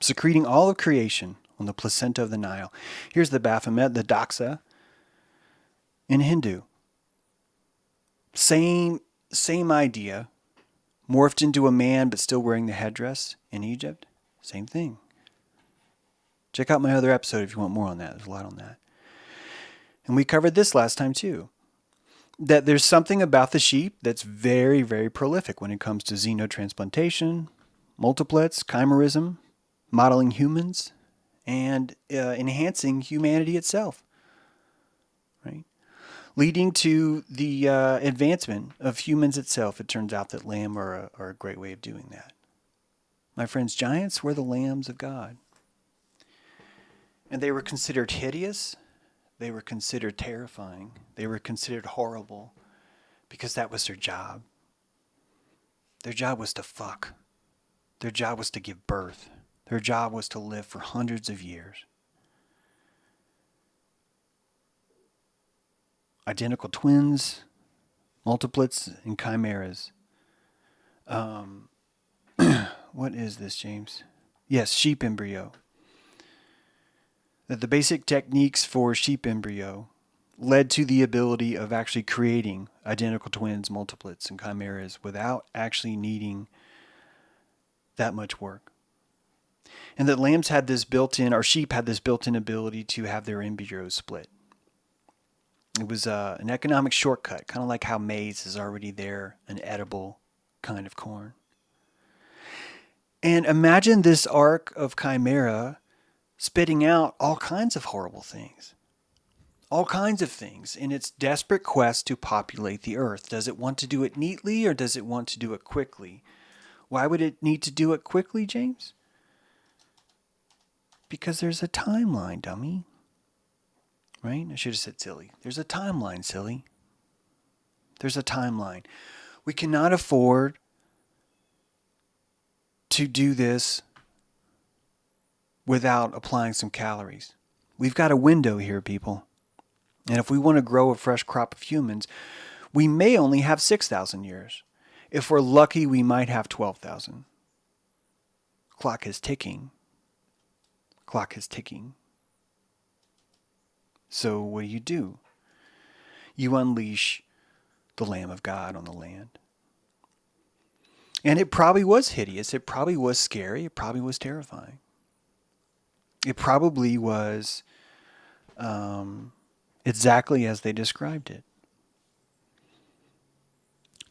secreting all of creation on the placenta of the Nile. Here's the Baphomet, the Daxa, in Hindu. Same idea, morphed into a man but still wearing the headdress in Egypt. Same thing. Check out my other episode if you want more on that. There's a lot on that. And we covered this last time too. That there's something about the sheep that's very, very prolific when it comes to xenotransplantation, multiplets, chimerism, modeling humans, and enhancing humanity itself. Right? Leading to the advancement of humans itself. It turns out that lamb are a great way of doing that. My friends, giants were the lambs of God. And they were considered hideous. They were considered terrifying. They were considered horrible because that was their job. Their job was to fuck. Their job was to give birth. Their job was to live for hundreds of years. Identical twins, multiplets, and chimeras. What is this, James? Yes, sheep embryo. That the basic techniques for sheep embryo led to the ability of actually creating identical twins, multiplets, and chimeras without actually needing that much work. And that lambs had this built-in, or sheep had this built-in ability to have their embryos split. It was an economic shortcut, kind of like how maize is already there, an edible kind of corn. And imagine this ark of chimera spitting out all kinds of horrible things. All kinds of things in its desperate quest to populate the earth. Does it want to do it neatly or does it want to do it quickly? Why would it need to do it quickly, James? Because there's a timeline, dummy. Right? I should have said silly. There's a timeline, silly. There's a timeline. We cannot afford to do this without applying some calories. We've got a window here, people. And if we want to grow a fresh crop of humans, we may only have 6,000 years. If we're lucky, we might have 12,000. Clock is ticking. Clock is ticking. So what do? You unleash the Lamb of God on the land. And it probably was hideous. It probably was scary. It probably was terrifying. It probably was exactly as they described it.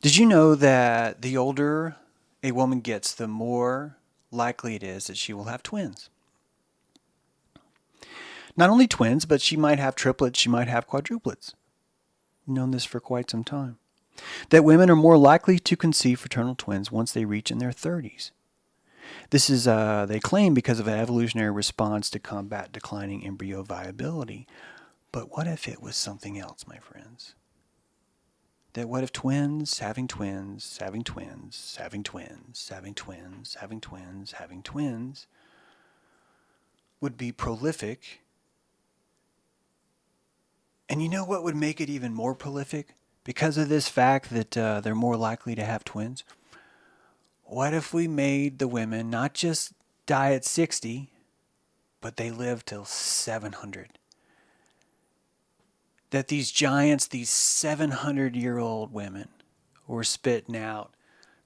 Did you know that the older a woman gets, the more likely it is that she will have twins. Not only twins, but she might have triplets, she might have quadruplets. We've known this for quite some time. That women are more likely to conceive fraternal twins once they reach in their 30s. This is, they claim, because of an evolutionary response to combat declining embryo viability. But what if it was something else, my friends? That what if twins, having twins, having twins, having twins, having twins, having twins, having twins would be prolific? And you know what would make it even more prolific? Because of this fact that they're more likely to have twins? What if we made the women not just die at 60, but they live till 700? That these giants, these 700-year-old women, were spitting out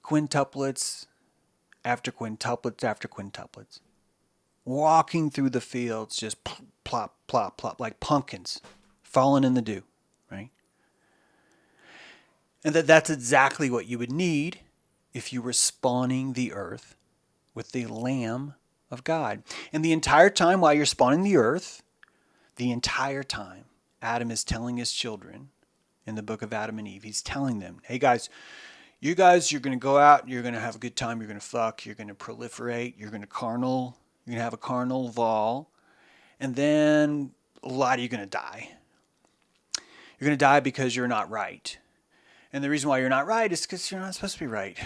quintuplets after quintuplets after quintuplets, walking through the fields, just plop, plop, plop, like pumpkins falling in the dew, right? And that's exactly what you would need if you were spawning the earth with the Lamb of God. And the entire time while you're spawning the earth, the entire time, Adam is telling his children in the book of Adam and Eve, he's telling them, hey guys, you're going to go out, you're going to have a good time, you're going to fuck, you're going to proliferate, you're going to have a carnal vol, and then a lot of you are going to die. You're going to die because you're not right. And the reason why you're not right is because you're not supposed to be right.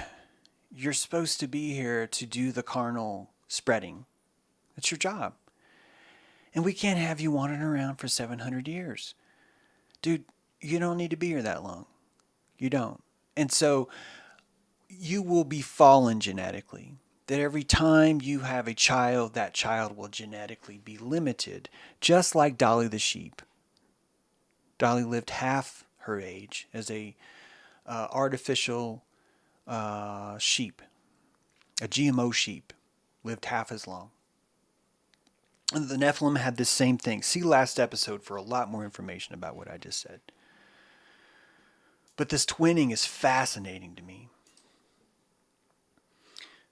You're supposed to be here to do the carnal spreading. That's your job. And we can't have you wandering around for 700 years. Dude, you don't need to be here that long. You don't. And so you will be fallen genetically. That every time you have a child, that child will genetically be limited. Just like Dolly the sheep. Dolly lived half her age as a artificial sheep. A GMO sheep lived half as long. And the Nephilim had this same thing. See last episode for a lot more information about what I just said. But this twinning is fascinating to me.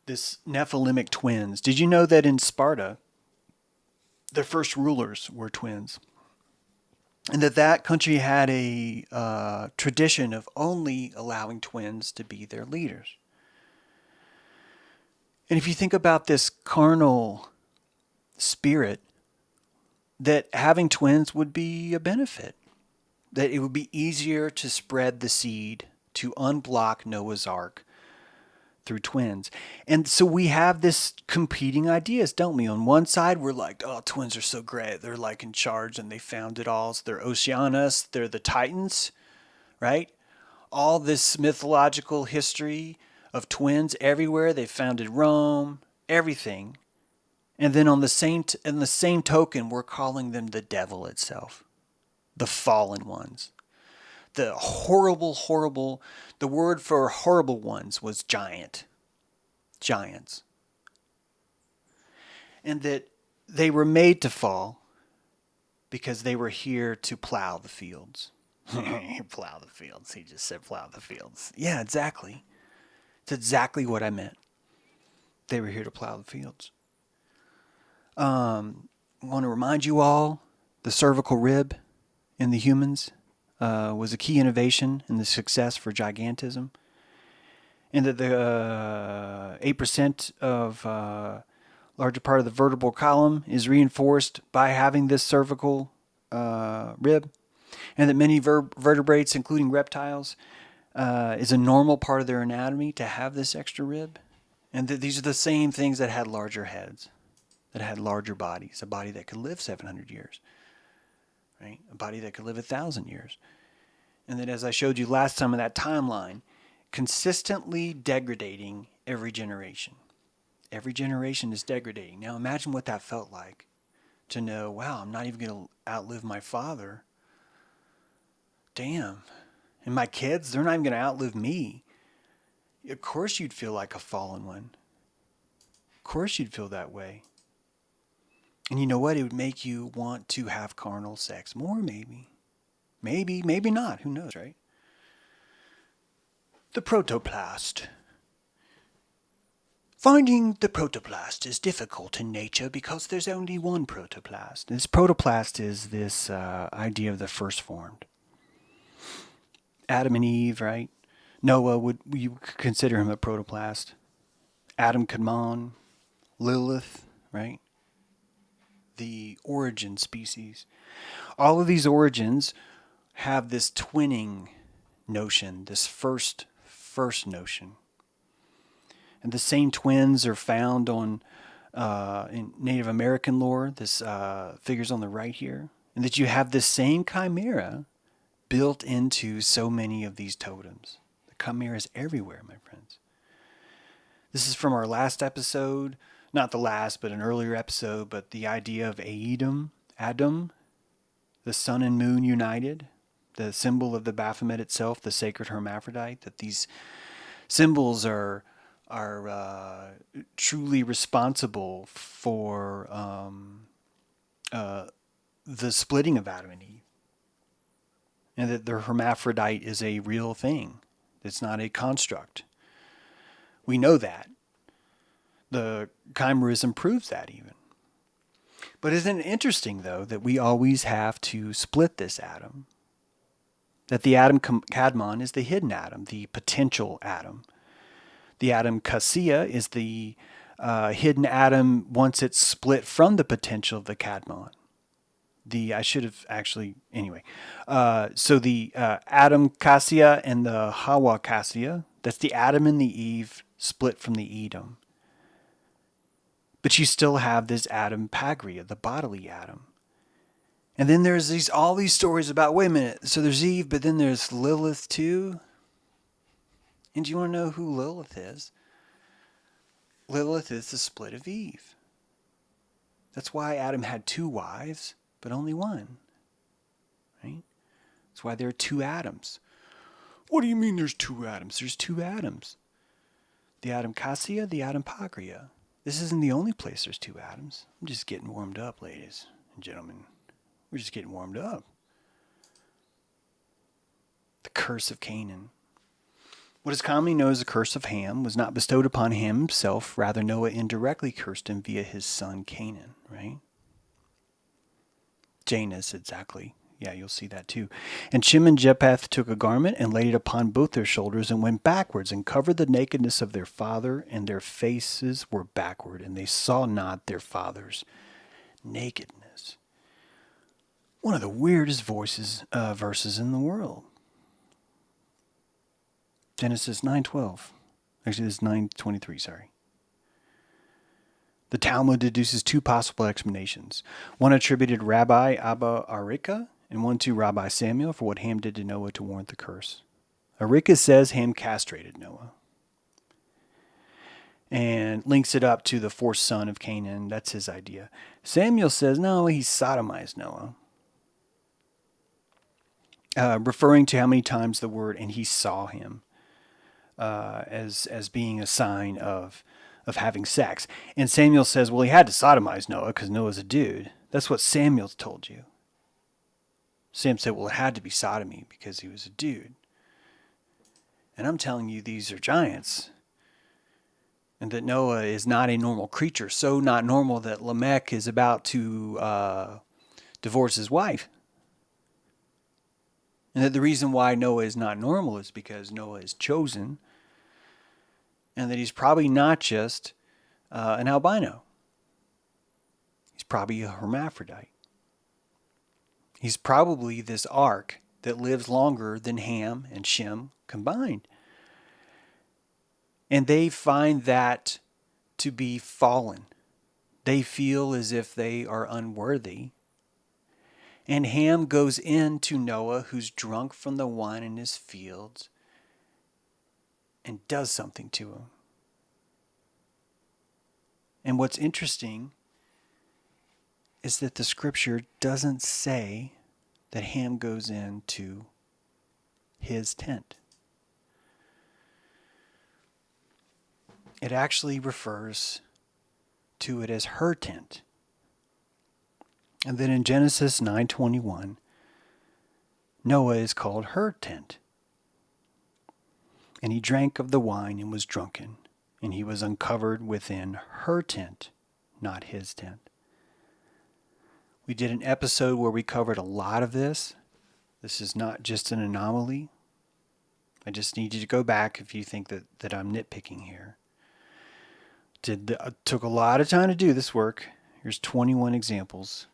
This Nephilimic twins. Did you know that in Sparta, their first rulers were twins? And that country had a tradition of only allowing twins to be their leaders. And if you think about this carnal spirit, that having twins would be a benefit. That it would be easier to spread the seed, to unblock Noah's Ark through twins. And so we have this competing ideas, don't we? On one side, we're like, oh, twins are so great. They're like in charge and they found it all. So they're Oceanus, they're the Titans, right? All this mythological history of twins everywhere. They founded Rome, everything. And then in the same token, we're calling them the devil itself, the fallen ones. The horrible, the word for horrible ones was giants. And that they were made to fall because they were here to plow the fields. Plow the fields. He just said plow the fields. Yeah, exactly. It's exactly what I meant. They were here to plow the fields. I want to remind you all, the cervical rib in the humans was a key innovation in the success for gigantism. And that the 8% of larger part of the vertebral column is reinforced by having this cervical rib. And that many vertebrates, including reptiles, is a normal part of their anatomy to have this extra rib. And that these are the same things that had larger heads, that had larger bodies, a body that could live 700 years, right? A body that could live 1,000 years. And that, as I showed you last time in that timeline, consistently degrading every generation. Every generation is degrading. Now imagine what that felt like to know, wow, I'm not even going to outlive my father. Damn. And my kids, they're not even going to outlive me. Of course you'd feel like a fallen one. Of course you'd feel that way. And you know what? It would make you want to have carnal sex more, maybe. Maybe not. Who knows, right? The protoplast. Finding the protoplast is difficult in nature because there's only one protoplast. This protoplast is this idea of the first formed. Adam and Eve, right? Noah, would you consider him a protoplast? Adam Kadmon, Lilith, right? The origin species. All of these origins have this twinning notion, this first notion. And the same twins are found on in Native American lore. This figures on the right here, and that you have this same chimera built into so many of these totems. The chimera is everywhere, my friends. This is from our last episode, not the last, but an earlier episode. But the idea of Adam, the sun and moon united, the symbol of the Baphomet itself, the sacred hermaphrodite. That these symbols are truly responsible for the splitting of Adam and Eve. And that the hermaphrodite is a real thing. It's not a construct. We know that. The Chimerism proves that even. But isn't it interesting, though, that we always have to split this atom? That the atom Kadmon is the hidden atom, the potential atom. The atom Cassia is the hidden atom once it's split from the potential of the Kadmon. So the Adam Cassia and the Hawa Cassia, that's the Adam and the Eve split from the Edom. But you still have this Adam Pagria, the bodily atom. And then there's all these stories about, wait a minute, so there's Eve, but then there's Lilith too? And do you want to know who Lilith is? Lilith is the split of Eve. That's why Adam had 2 wives, but only one. Right? That's why there are 2 Adams. What do you mean there's 2 Adams? There's 2 Adams. The Adam Cassia, the Adam Pagria. This isn't the only place there's 2 Adams. I'm just getting warmed up, ladies and gentlemen. We're just getting warmed up. The curse of Canaan. What is commonly known as the curse of Ham was not bestowed upon Ham himself. Rather, Noah indirectly cursed him via his son Canaan, right? Janus, exactly. Yeah, you'll see that too. And Shem and Japheth took a garment and laid it upon both their shoulders and went backwards and covered the nakedness of their father, and their faces were backward, and they saw not their father's nakedness. One of the weirdest verses in the world. Genesis 9:12. Actually, this is 9:23, sorry. The Talmud deduces 2 possible explanations. One attributed Rabbi Abba Arika, and one to Rabbi Samuel for what Ham did to Noah to warrant the curse. Arika says Ham castrated Noah and links it up to the 4th son of Canaan. That's his idea. Samuel says, no, he sodomized Noah. Referring to how many times the word, and he saw him, as being a sign of having sex. And Samuel says, well, he had to sodomize Noah because Noah's a dude. That's what Samuel's told you. Sam said, well, it had to be sodomy because he was a dude. And I'm telling you, these are giants. And that Noah is not a normal creature. So not normal that Lamech is about to divorce his wife. And that the reason why Noah is not normal is because Noah is chosen. And that he's probably not just an albino. He's probably a hermaphrodite. He's probably this ark that lives longer than Ham and Shem combined. And they find that to be fallen. They feel as if they are unworthy. And Ham goes in to Noah, who's drunk from the wine in his fields, and does something to him. And what's interesting is that the scripture doesn't say that Ham goes into his tent. It actually refers to it as her tent. And then in Genesis 9:21, Noah is called her tent. And he drank of the wine and was drunken, and he was uncovered within her tent, not his tent. We did an episode where we covered a lot of this. This is not just an anomaly. I just need you to go back if you think that I'm nitpicking here. Took a lot of time to do this work. Here's 21 examples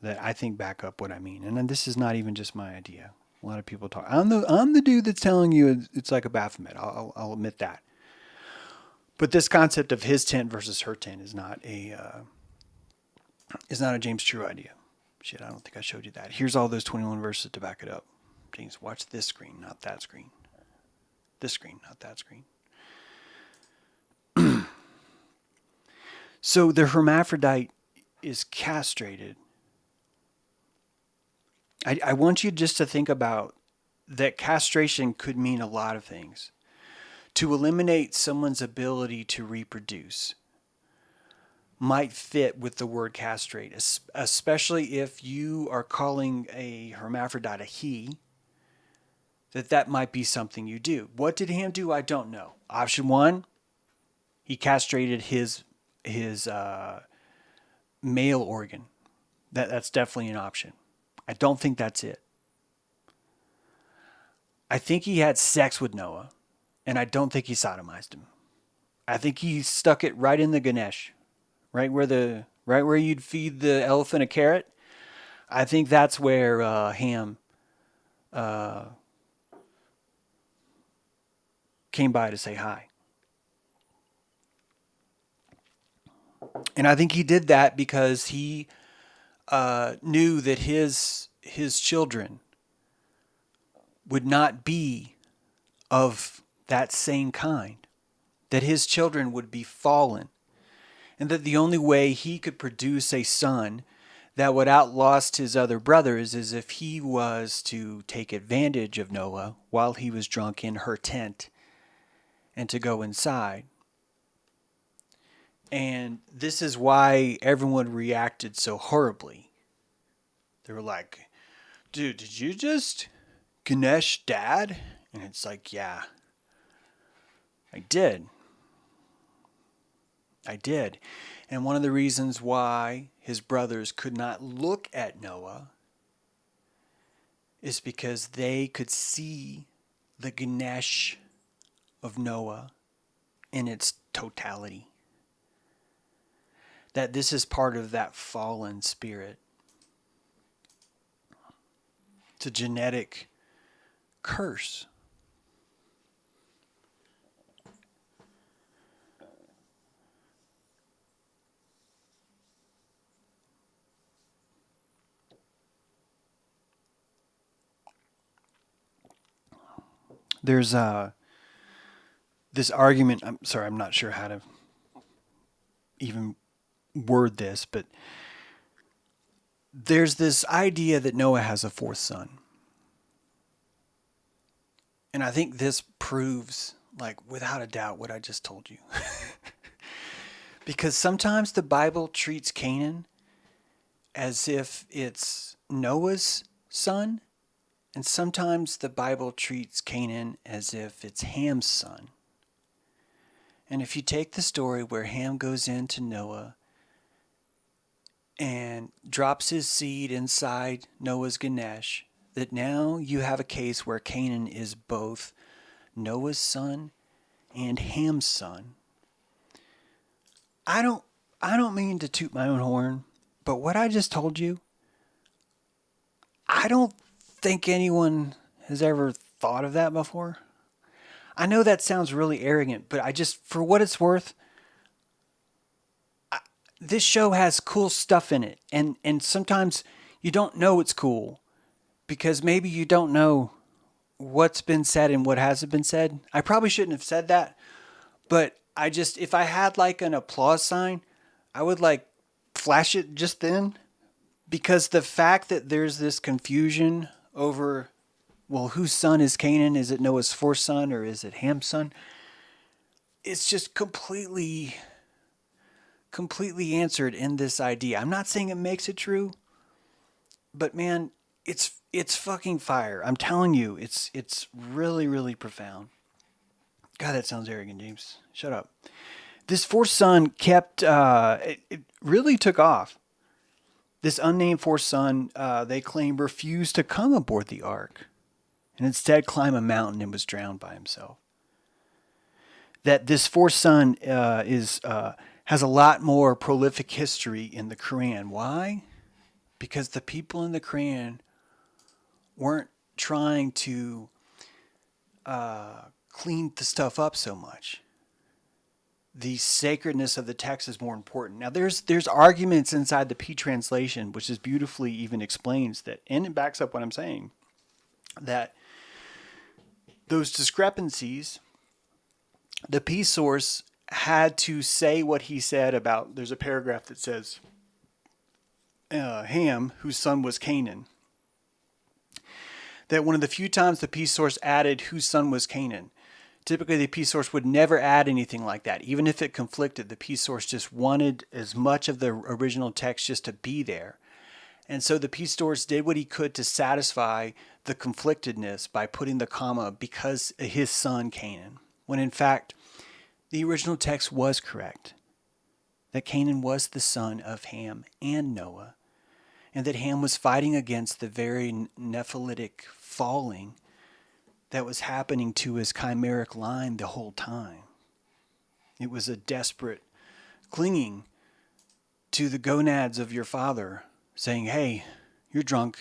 that I think back up what I mean. And then this is not even just my idea. A lot of people talk. I'm the dude that's telling you it's like a Baphomet. I'll admit that. But this concept of his tent versus her tent is not a James True idea. Shit, I don't think I showed you that. Here's all those 21 verses to back it up. James, watch this screen, not that screen. This screen, not that screen. So the hermaphrodite is castrated. I want you just to think about that castration could mean a lot of things. To eliminate someone's ability to reproduce might fit with the word castrate, especially if you are calling a hermaphrodite a he, that might be something you do. What did Ham do? I don't know. Option one, he castrated his male organ. That's definitely an option. I don't think that's it. I think he had sex with Noah, and I don't think he sodomized him. I think he stuck it right in the Ganesh, right where you'd feed the elephant a carrot. I think that's where Ham came by to say hi. And I think he did that because he knew that his children would not be of that same kind, that his children would be fallen, and that the only way he could produce a son that would outlast his other brothers is if he was to take advantage of Noah while he was drunk in her tent and to go inside. And this is why everyone reacted so horribly. They were like, dude, did you just Ganesh dad? And it's like, yeah, I did. And one of the reasons why his brothers could not look at Noah is because they could see the Ganesh of Noah in its totality. That this is part of that fallen spirit. It's a genetic curse. There's this argument. I'm sorry, I'm not sure how to even word this, but there's this idea that Noah has a fourth son. And I think this proves, like, without a doubt, what I just told you. Because sometimes the Bible treats Canaan as if it's Noah's son, and sometimes the Bible treats Canaan as if it's Ham's son. And if you take the story where Ham goes into Noah and drops his seed inside Noah's Ganesh, that now you have a case where Canaan is both Noah's son and Ham's son. I don't mean to toot my own horn, but what I just told you, I don't think anyone has ever thought of that before. I know that sounds really arrogant, but I just, for what it's worth, this show has cool stuff in it. And sometimes you don't know it's cool because maybe you don't know what's been said and what hasn't been said. I probably shouldn't have said that, but I just, if I had like an applause sign, I would like flash it just then, because the fact that there's this confusion over, well, whose son is Canaan? Is it Noah's fourth son or is it Ham's son? It's just completely answered in this idea. I'm not saying it makes it true, but man, it's fucking fire. I'm telling you, it's really, really profound. God, that sounds arrogant, James. Shut up. This fourth son kept, it really took off. This unnamed fourth son, they claim, refused to come aboard the ark and instead climbed a mountain and was drowned by himself. That this fourth son has a lot more prolific history in the Quran. Why? Because the people in the Quran weren't trying to clean the stuff up so much. The sacredness of the text is more important. Now, there's arguments inside the P translation, which is beautifully even explains that, and it backs up what I'm saying, that those discrepancies, the P source had to say what he said about, there's a paragraph that says, Ham, whose son was Canaan. That one of the few times the P source added whose son was Canaan. Typically, the P source would never add anything like that. Even if it conflicted, the P source just wanted as much of the original text just to be there. And so the P source did what he could to satisfy the conflictedness by putting the comma because his son Canaan. When in fact, the original text was correct. That Canaan was the son of Ham and Noah. And that Ham was fighting against the very Nephilitic falling that was happening to his chimeric line the whole time. It was a desperate clinging to the gonads of your father, saying, hey, you're drunk.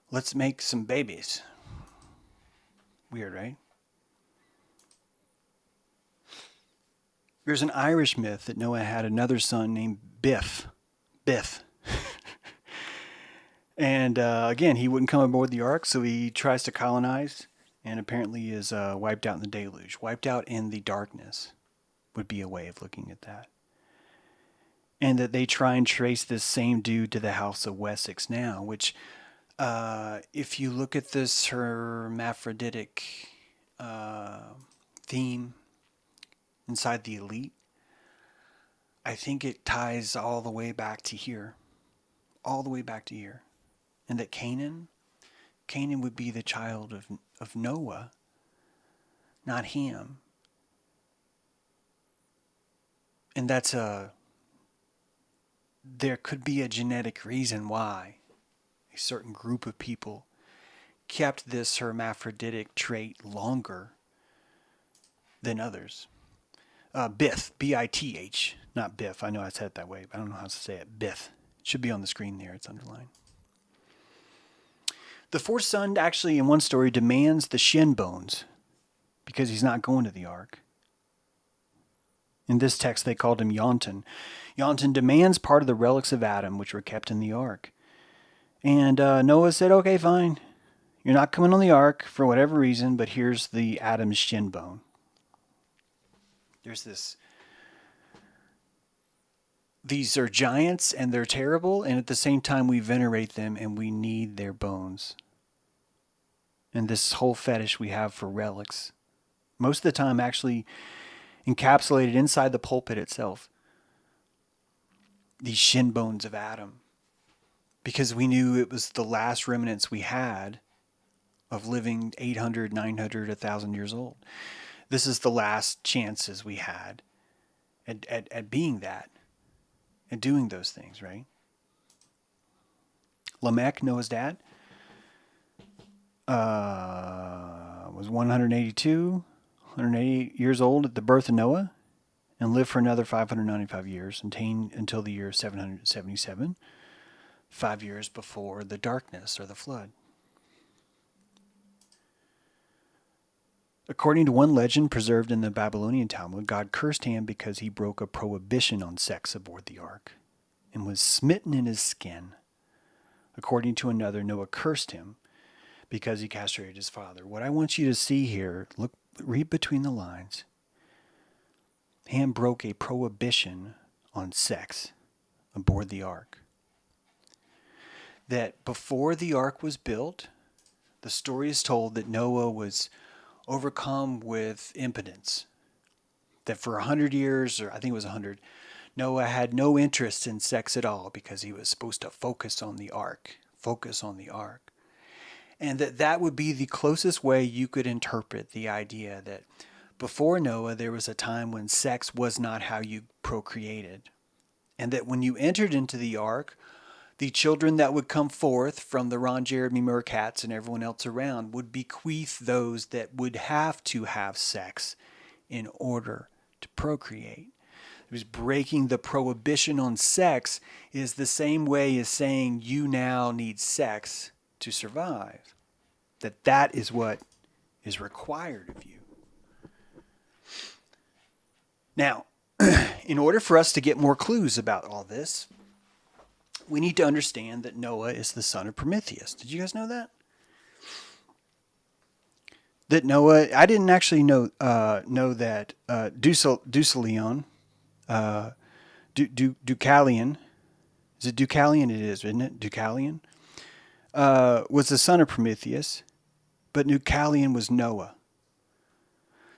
Let's make some babies. Weird, right? There's an Irish myth that Noah had another son named Biff. And again, he wouldn't come aboard the ark, so he tries to colonize and apparently is wiped out in the deluge. Wiped out in the darkness would be a way of looking at that. And that they try and trace this same dude to the House of Wessex now, which if you look at this hermaphroditic theme inside the elite, I think it ties all the way back to here. All the way back to here. And that Canaan would be the child of Noah, not Ham. And that's there could be a genetic reason why a certain group of people kept this hermaphroditic trait longer than others. Bith, B-I-T-H, not Biff. I know I said it that way, but I don't know how to say it. Bith. It should be on the screen there. It's underlined. The fourth son actually, in one story, demands the shin bones because he's not going to the ark. In this text, they called him Yonton. Yonton demands part of the relics of Adam, which were kept in the ark. And Noah said, okay, fine. You're not coming on the ark for whatever reason, but here's the Adam's shin bone. There's this. These are giants and they're terrible, and at the same time we venerate them and we need their bones. And this whole fetish we have for relics, most of the time actually encapsulated inside the pulpit itself. These shin bones of Adam. Because we knew it was the last remnants we had of living 800, 900, 1,000 years old. This is the last chances we had at being that. And doing those things, right? Lamech, Noah's dad, was 188 years old at the birth of Noah and lived for another 595 years until the year 777, 5 years before the darkness or the flood. According to one legend preserved in the Babylonian Talmud, God cursed Ham because he broke a prohibition on sex aboard the ark and was smitten in his skin. According to another, Noah cursed him because he castrated his father. What I want you to see here, read between the lines. Ham broke a prohibition on sex aboard the ark. That before the ark was built, the story is told that Noah was overcome with impotence. That for 100 years, or I think it was 100, Noah had no interest in sex at all because he was supposed to focus on the ark. And that would be the closest way you could interpret the idea that Before Noah, there was a time when sex was not how you procreated. And that when you entered into the ark, the children that would come forth from the Ron Jeremy Mercats and everyone else around would bequeath those that would have to have sex in order to procreate. It was breaking the prohibition on sex is the same way as saying you now need sex to survive. That is what is required of you. Now, in order for us to get more clues about all this, we need to understand that Noah is the son of Prometheus. Did you guys know that? That Noah, I didn't actually know that Deucalion, Deucalion, is it Deucalion? It is, isn't it? Deucalion was the son of Prometheus, but Deucalion was Noah.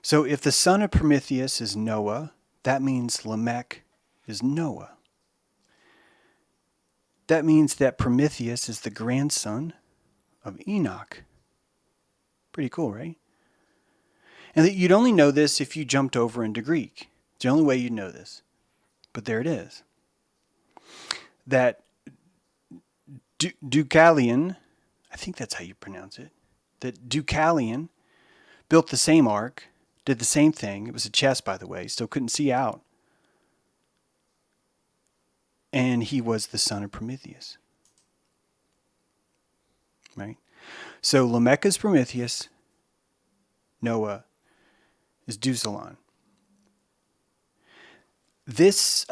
So if the son of Prometheus is Noah, that means Lamech is Noah. That means that Prometheus is the grandson of Enoch. Pretty cool, right? And that you'd only know this if you jumped over into Greek. It's the only way you'd know this. But there it is. That Deucalion, I think that's how you pronounce it, that Deucalion built the same ark, did the same thing. It was a chest, by the way. Still couldn't see out. And he was the son of Prometheus. Right? So Lamech is Prometheus. Noah is Deucalion. This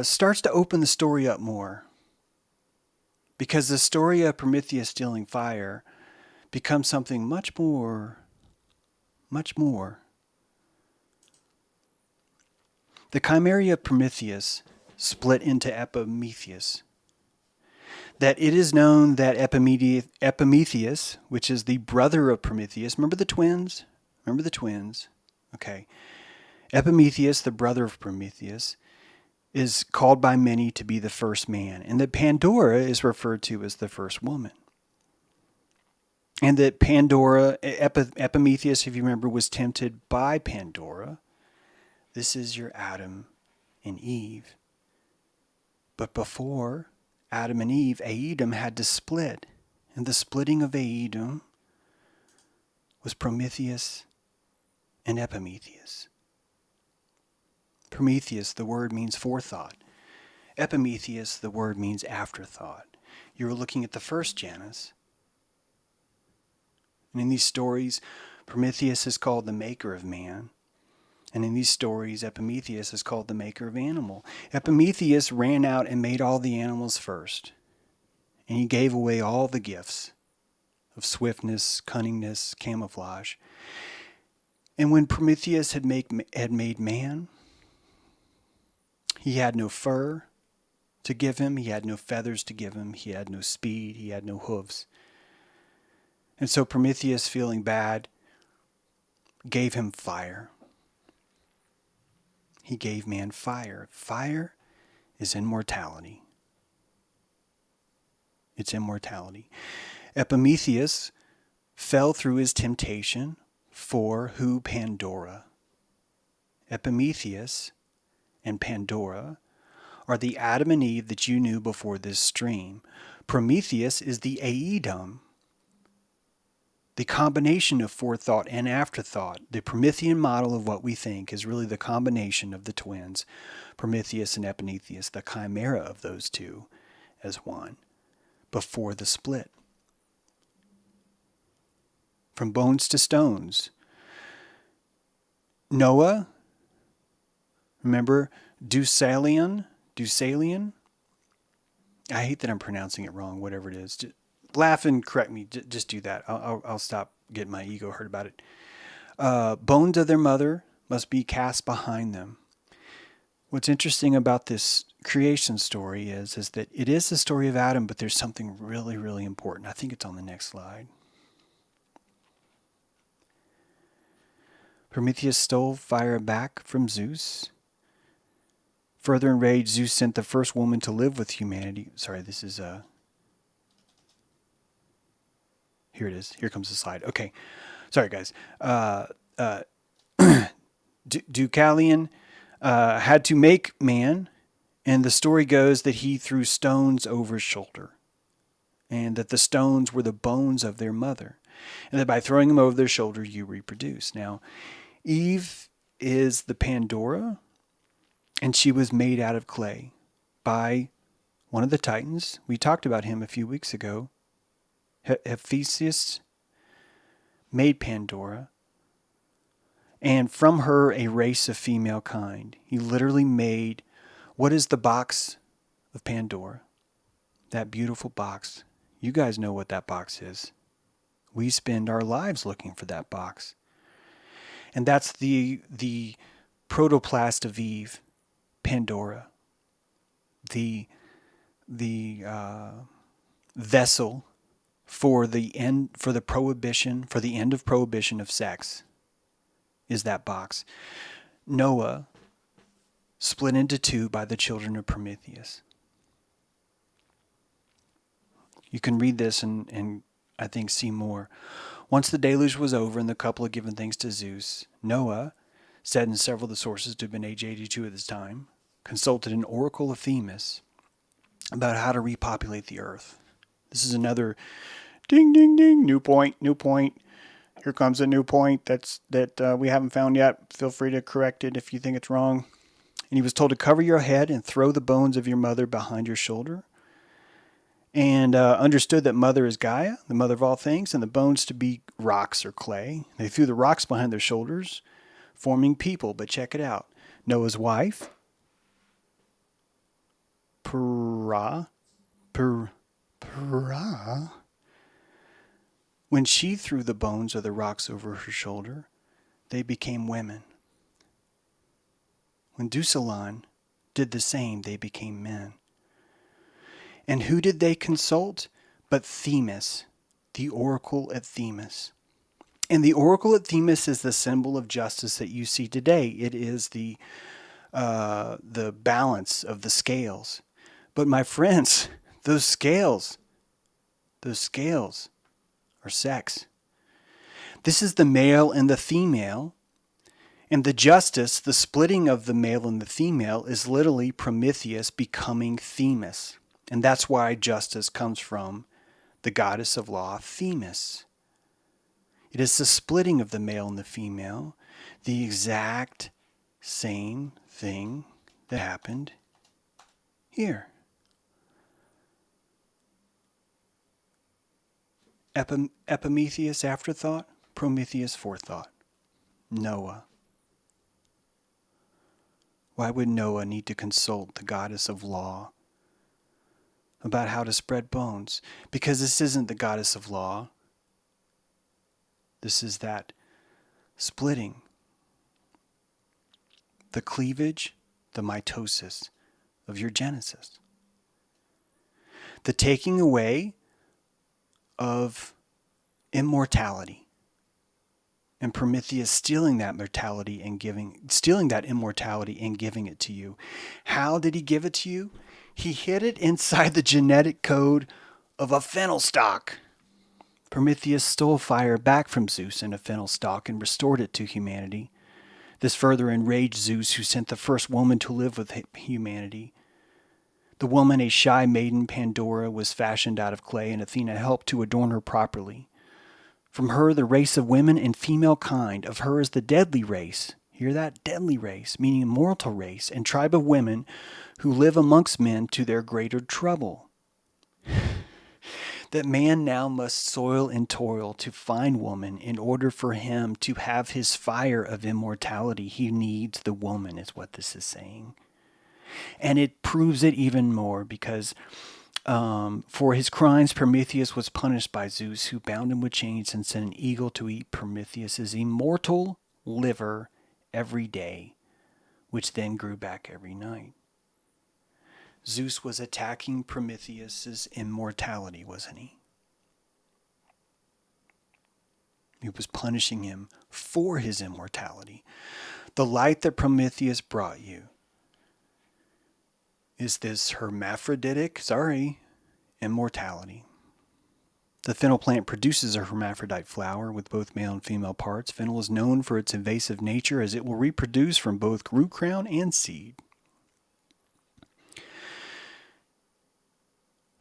starts to open the story up more. Because the story of Prometheus stealing fire becomes something much more. The chimera of Prometheus split into Epimetheus. That it is known that Epimetheus, which is the brother of Prometheus, remember the twins? Okay. Epimetheus, the brother of Prometheus, is called by many to be the first man. And that Pandora is referred to as the first woman. And that Pandora, Epimetheus, if you remember, was tempted by Pandora. This is your Adam and Eve. But before Adam and Eve, Aedom had to split. And the splitting of Aedom was Prometheus and Epimetheus. Prometheus, the word means forethought. Epimetheus, the word means afterthought. You're looking at the first Janus. And in these stories, Prometheus is called the maker of man. And in these stories, Epimetheus is called the maker of animal. Epimetheus ran out and made all the animals first. And he gave away all the gifts of swiftness, cunningness, camouflage. And when Prometheus had made man, he had no fur to give him. He had no feathers to give him. He had no speed. He had no hooves. And so Prometheus, feeling bad, gave him fire. He gave man fire. Fire is immortality. It's immortality. Epimetheus fell through his temptation for who? Pandora. Epimetheus and Pandora are the Adam and Eve that you knew before this stream. Prometheus is the Aedom, the combination of forethought and afterthought. The Promethean model of what we think is really the combination of the twins, Prometheus and Epimetheus, the chimera of those two as one, before the split. From bones to stones. Noah, remember Deucalion? I hate that I'm pronouncing it wrong, whatever it is. Just laugh and correct me. Just do that. I'll stop getting my ego hurt about it. Bones of their mother must be cast behind them. What's interesting about this creation story is that it is the story of Adam, but there's something really, really important. I think it's on the next slide. Prometheus stole fire back from Zeus. Further enraged, Zeus sent the first woman to live with humanity. Sorry, this is here it is. Here comes the slide. Okay. Sorry, guys. Deucalion had to make man, and the story goes that he threw stones over his shoulder, and that the stones were the bones of their mother, and that by throwing them over their shoulder, you reproduce. Now, Eve is the Pandora, and she was made out of clay by one of the Titans. We talked about him a few weeks ago. Hephaestus made Pandora, and from her a race of female kind. He literally made, what is the box of Pandora? That beautiful box. You guys know what that box is. We spend our lives looking for that box. And that's the protoplast of Eve, Pandora. The vessel for the end for the end of prohibition of sex is that box. Noah split into two by the children of Prometheus. You can read this and I think see more. Once the deluge was over and the couple had given thanks to Zeus, Noah, said in several of the sources to have been age 82 at this time, consulted an oracle of Themis about how to repopulate the earth. This is another ding, ding, ding, new point. Here comes a new point that we haven't found yet. Feel free to correct it if you think it's wrong. And he was told to cover your head and throw the bones of your mother behind your shoulder. And understood that mother is Gaia, the mother of all things, and the bones to be rocks or clay. They threw the rocks behind their shoulders, forming people. But check it out. Noah's wife, Perah, when she threw the bones of the rocks over her shoulder, they became women. When Deucalion did the same, they became men. And who did they consult? But Themis, the oracle at Themis. And the oracle at Themis is the symbol of justice that you see today. It is the balance of the scales. But my friends, those scales are sex. This is the male and the female. And the justice, the splitting of the male and the female, is literally Prometheus becoming Themis. And that's why justice comes from the goddess of law, Themis. It is the splitting of the male and the female, the exact same thing that happened here. Epimetheus afterthought, Prometheus forethought. Noah. Why would Noah need to consult the goddess of law about how to spread bones? Because this isn't the goddess of law. This is that splitting. The cleavage, the mitosis of your genesis. The taking away of immortality. And Prometheus stealing that immortality and giving it to you. How did he give it to you? He hid it inside the genetic code of a fennel stalk. Prometheus stole fire back from Zeus in a fennel stalk and restored it to humanity. This further enraged Zeus, who sent the first woman to live with humanity. The woman, a shy maiden, Pandora, was fashioned out of clay, and Athena helped to adorn her properly. From her, the race of women and female kind. Of her is the deadly race. Hear that? Deadly race, meaning immortal race, and tribe of women who live amongst men to their greater trouble. That man now must soil and toil to find woman in order for him to have his fire of immortality. He needs the woman, is what this is saying. And it proves it even more because for his crimes, Prometheus was punished by Zeus, who bound him with chains and sent an eagle to eat Prometheus's immortal liver every day, which then grew back every night. Zeus was attacking Prometheus's immortality, wasn't he? He was punishing him for his immortality. The light that Prometheus brought you is this hermaphroditic, immortality. The fennel plant produces a hermaphrodite flower with both male and female parts. Fennel is known for its invasive nature as it will reproduce from both root crown and seed.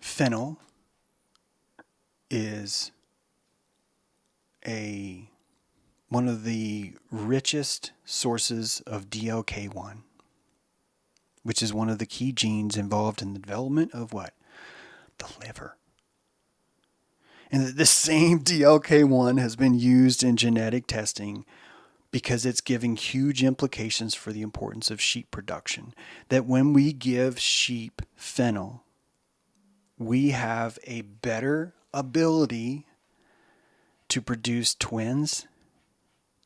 Fennel is one of the richest sources of DLK1, which is one of the key genes involved in the development of what? The liver. And this same DLK1 has been used in genetic testing because it's giving huge implications for the importance of sheep production. That when we give sheep fennel, we have a better ability to produce twins,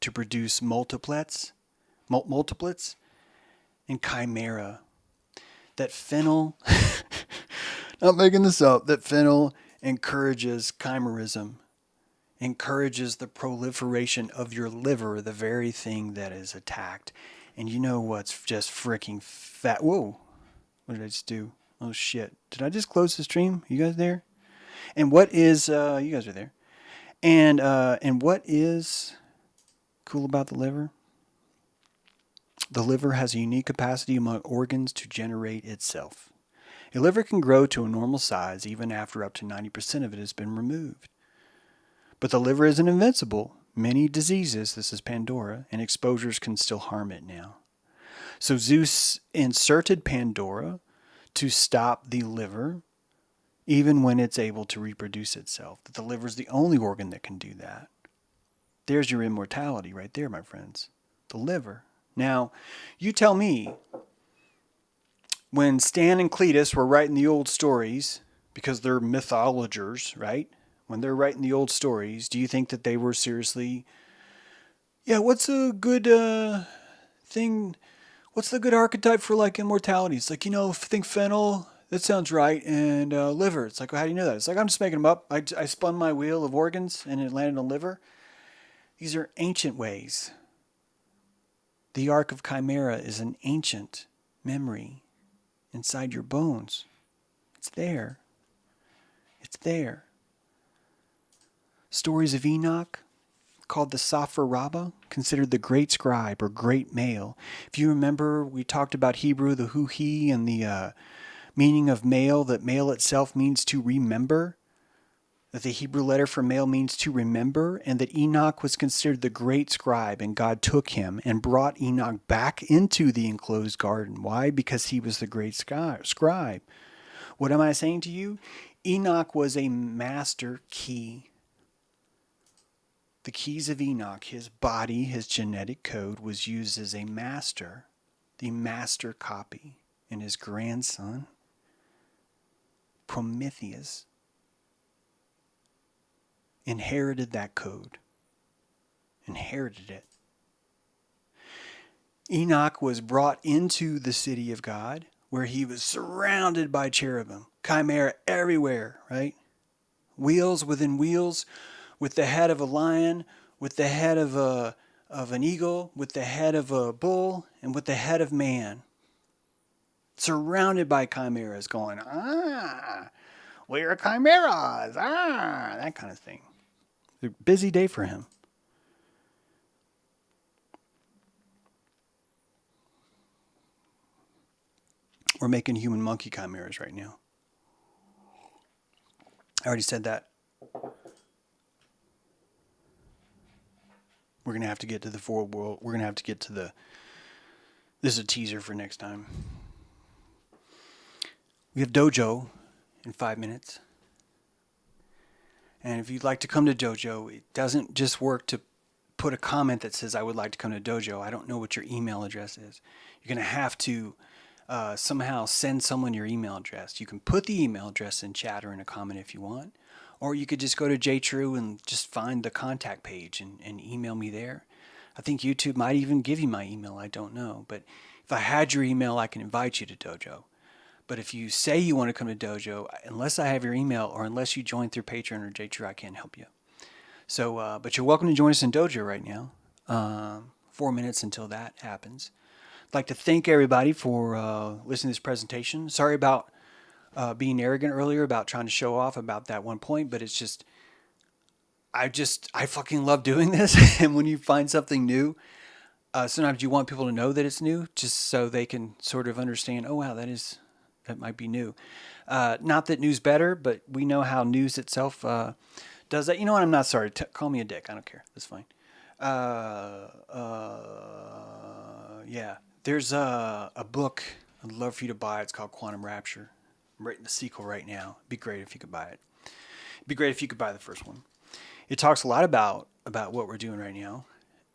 to produce multiplets, and chimera. That fennel, not making this up, that fennel encourages chimerism, encourages the proliferation of your liver, the very thing that is attacked. And you know what's just freaking fat? Whoa, what did I just do? Oh shit, did I just close the stream? You guys there? And what is, you guys are there. And what is cool about the liver? The liver has a unique capacity among organs to generate itself. A liver can grow to a normal size even after up to 90% of it has been removed. But the liver isn't invincible. Many diseases, this is Pandora, and exposures can still harm it now. So Zeus inserted Pandora to stop the liver even when it's able to reproduce itself. The liver is the only organ that can do that. There's your immortality right there, my friends. The liver. Now, you tell me, when Stan and Cletus were writing the old stories, because they're mythologers, right? When they're writing the old stories, do you think that they were seriously, what's a good thing? What's the good archetype for like immortality? It's like, think fennel, that sounds right, and liver. It's like, well, how do you know that? It's like, I'm just making them up. I spun my wheel of organs and it landed on liver. These are ancient ways. The Ark of Chimera is an ancient memory inside your bones. It's there. It's there. Stories of Enoch, called the Sefer Rabbah, considered the great scribe or great male. If you remember, we talked about Hebrew, the who, he, and the meaning of male, that male itself means to remember, that the Hebrew letter for male means to remember, and that Enoch was considered the great scribe, and God took him and brought Enoch back into the enclosed garden. Why? Because he was the great scribe. What am I saying to you? Enoch was a master key. The keys of Enoch, his body, his genetic code, was used as a master, the master copy. And his grandson, Prometheus, inherited that code. Inherited it. Enoch was brought into the city of God, where he was surrounded by cherubim, chimera everywhere, right? Wheels within wheels, with the head of a lion, with the head of an eagle, with the head of a bull, and with the head of man. Surrounded by chimeras going, we're chimeras, that kind of thing. It's a busy day for him. We're making human monkey chimeras right now. I already said that. We're going to have to get to the forward world. We're going to have to get to this is a teaser for next time. We have dojo in 5 minutes. And if you'd like to come to dojo, it doesn't just work to put a comment that says, I would like to come to dojo. I don't know what your email address is. You're going to have to somehow send someone your email address. You can put the email address in chat or in a comment if you want. Or you could just go to JTrue and just find the contact page and email me there. I think YouTube might even give you my email. I don't know. But if I had your email, I can invite you to dojo. But if you say you want to come to dojo, unless I have your email or unless you join through Patreon or JTrue, I can't help you. So, but you're welcome to join us in dojo right now. 4 minutes until that happens. I'd like to thank everybody for listening to this presentation. Sorry about being arrogant earlier about trying to show off about that one point, but it's just I fucking love doing this. And when you find something new, sometimes you want people to know that it's new, just so they can sort of understand. Oh wow, that might be new. Not that news better, but we know how news itself does that. You know what? I'm not sorry. Call me a dick. I don't care. That's fine. Yeah. There's a book I'd love for you to buy. It's called Quantum Rapture. I'm writing the sequel right now. It'd be great if you could buy it. It'd be great if you could buy the first one. It talks a lot about what we're doing right now,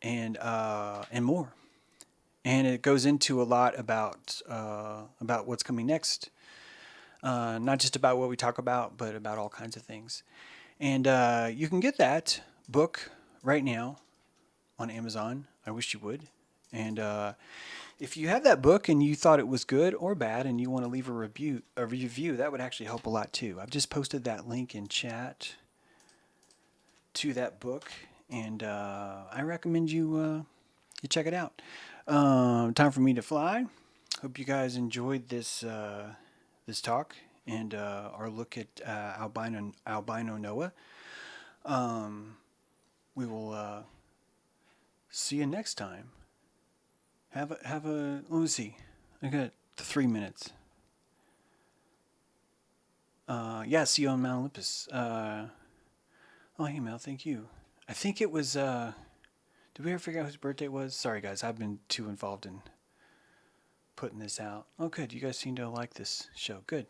and more. And it goes into a lot about what's coming next. Not just about what we talk about, but about all kinds of things. And you can get that book right now on Amazon. I wish you would. And if you have that book and you thought it was good or bad, and you want to leave a review, that would actually help a lot too. I've just posted that link in chat to that book, and I recommend you check it out. Time for me to fly. Hope you guys enjoyed this talk and our look at albino Noah. We will see you next time. Have a let me see. I got 3 minutes. See you on Mount Olympus. Oh, hey Mel, thank you. I think it was. Did we ever figure out whose birthday it was? Sorry guys, I've been too involved in putting this out. Oh, good. You guys seem to like this show. Good.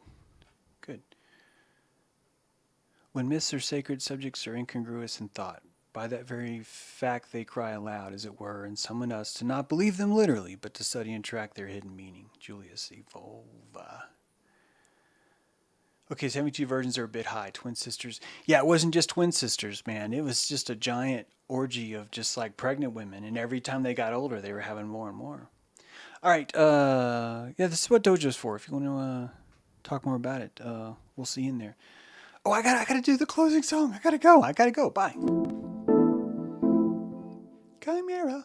When myths or sacred subjects are incongruous in thought, by that very fact they cry aloud, as it were, and summon us to not believe them literally, but to study and track their hidden meaning. Julius Evolva. Okay, 72 virgins are a bit high. Twin sisters. Yeah, it wasn't just twin sisters, man. It was just a giant orgy of just like pregnant women, and every time they got older, they were having more and more. All right, this is what Dojo's for. If you want to talk more about it, we'll see you in there. Oh, I gotta do the closing song. I gotta go. Bye. Chimera.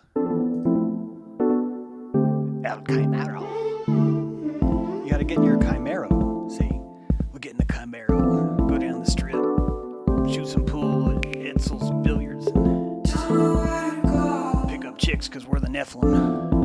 El Chimera. You gotta get in your Chimera. See, we'll get in the Chimera. Go down the strip, shoot some pool at Edsels Billiards, and pick up chicks because we're the Nephilim.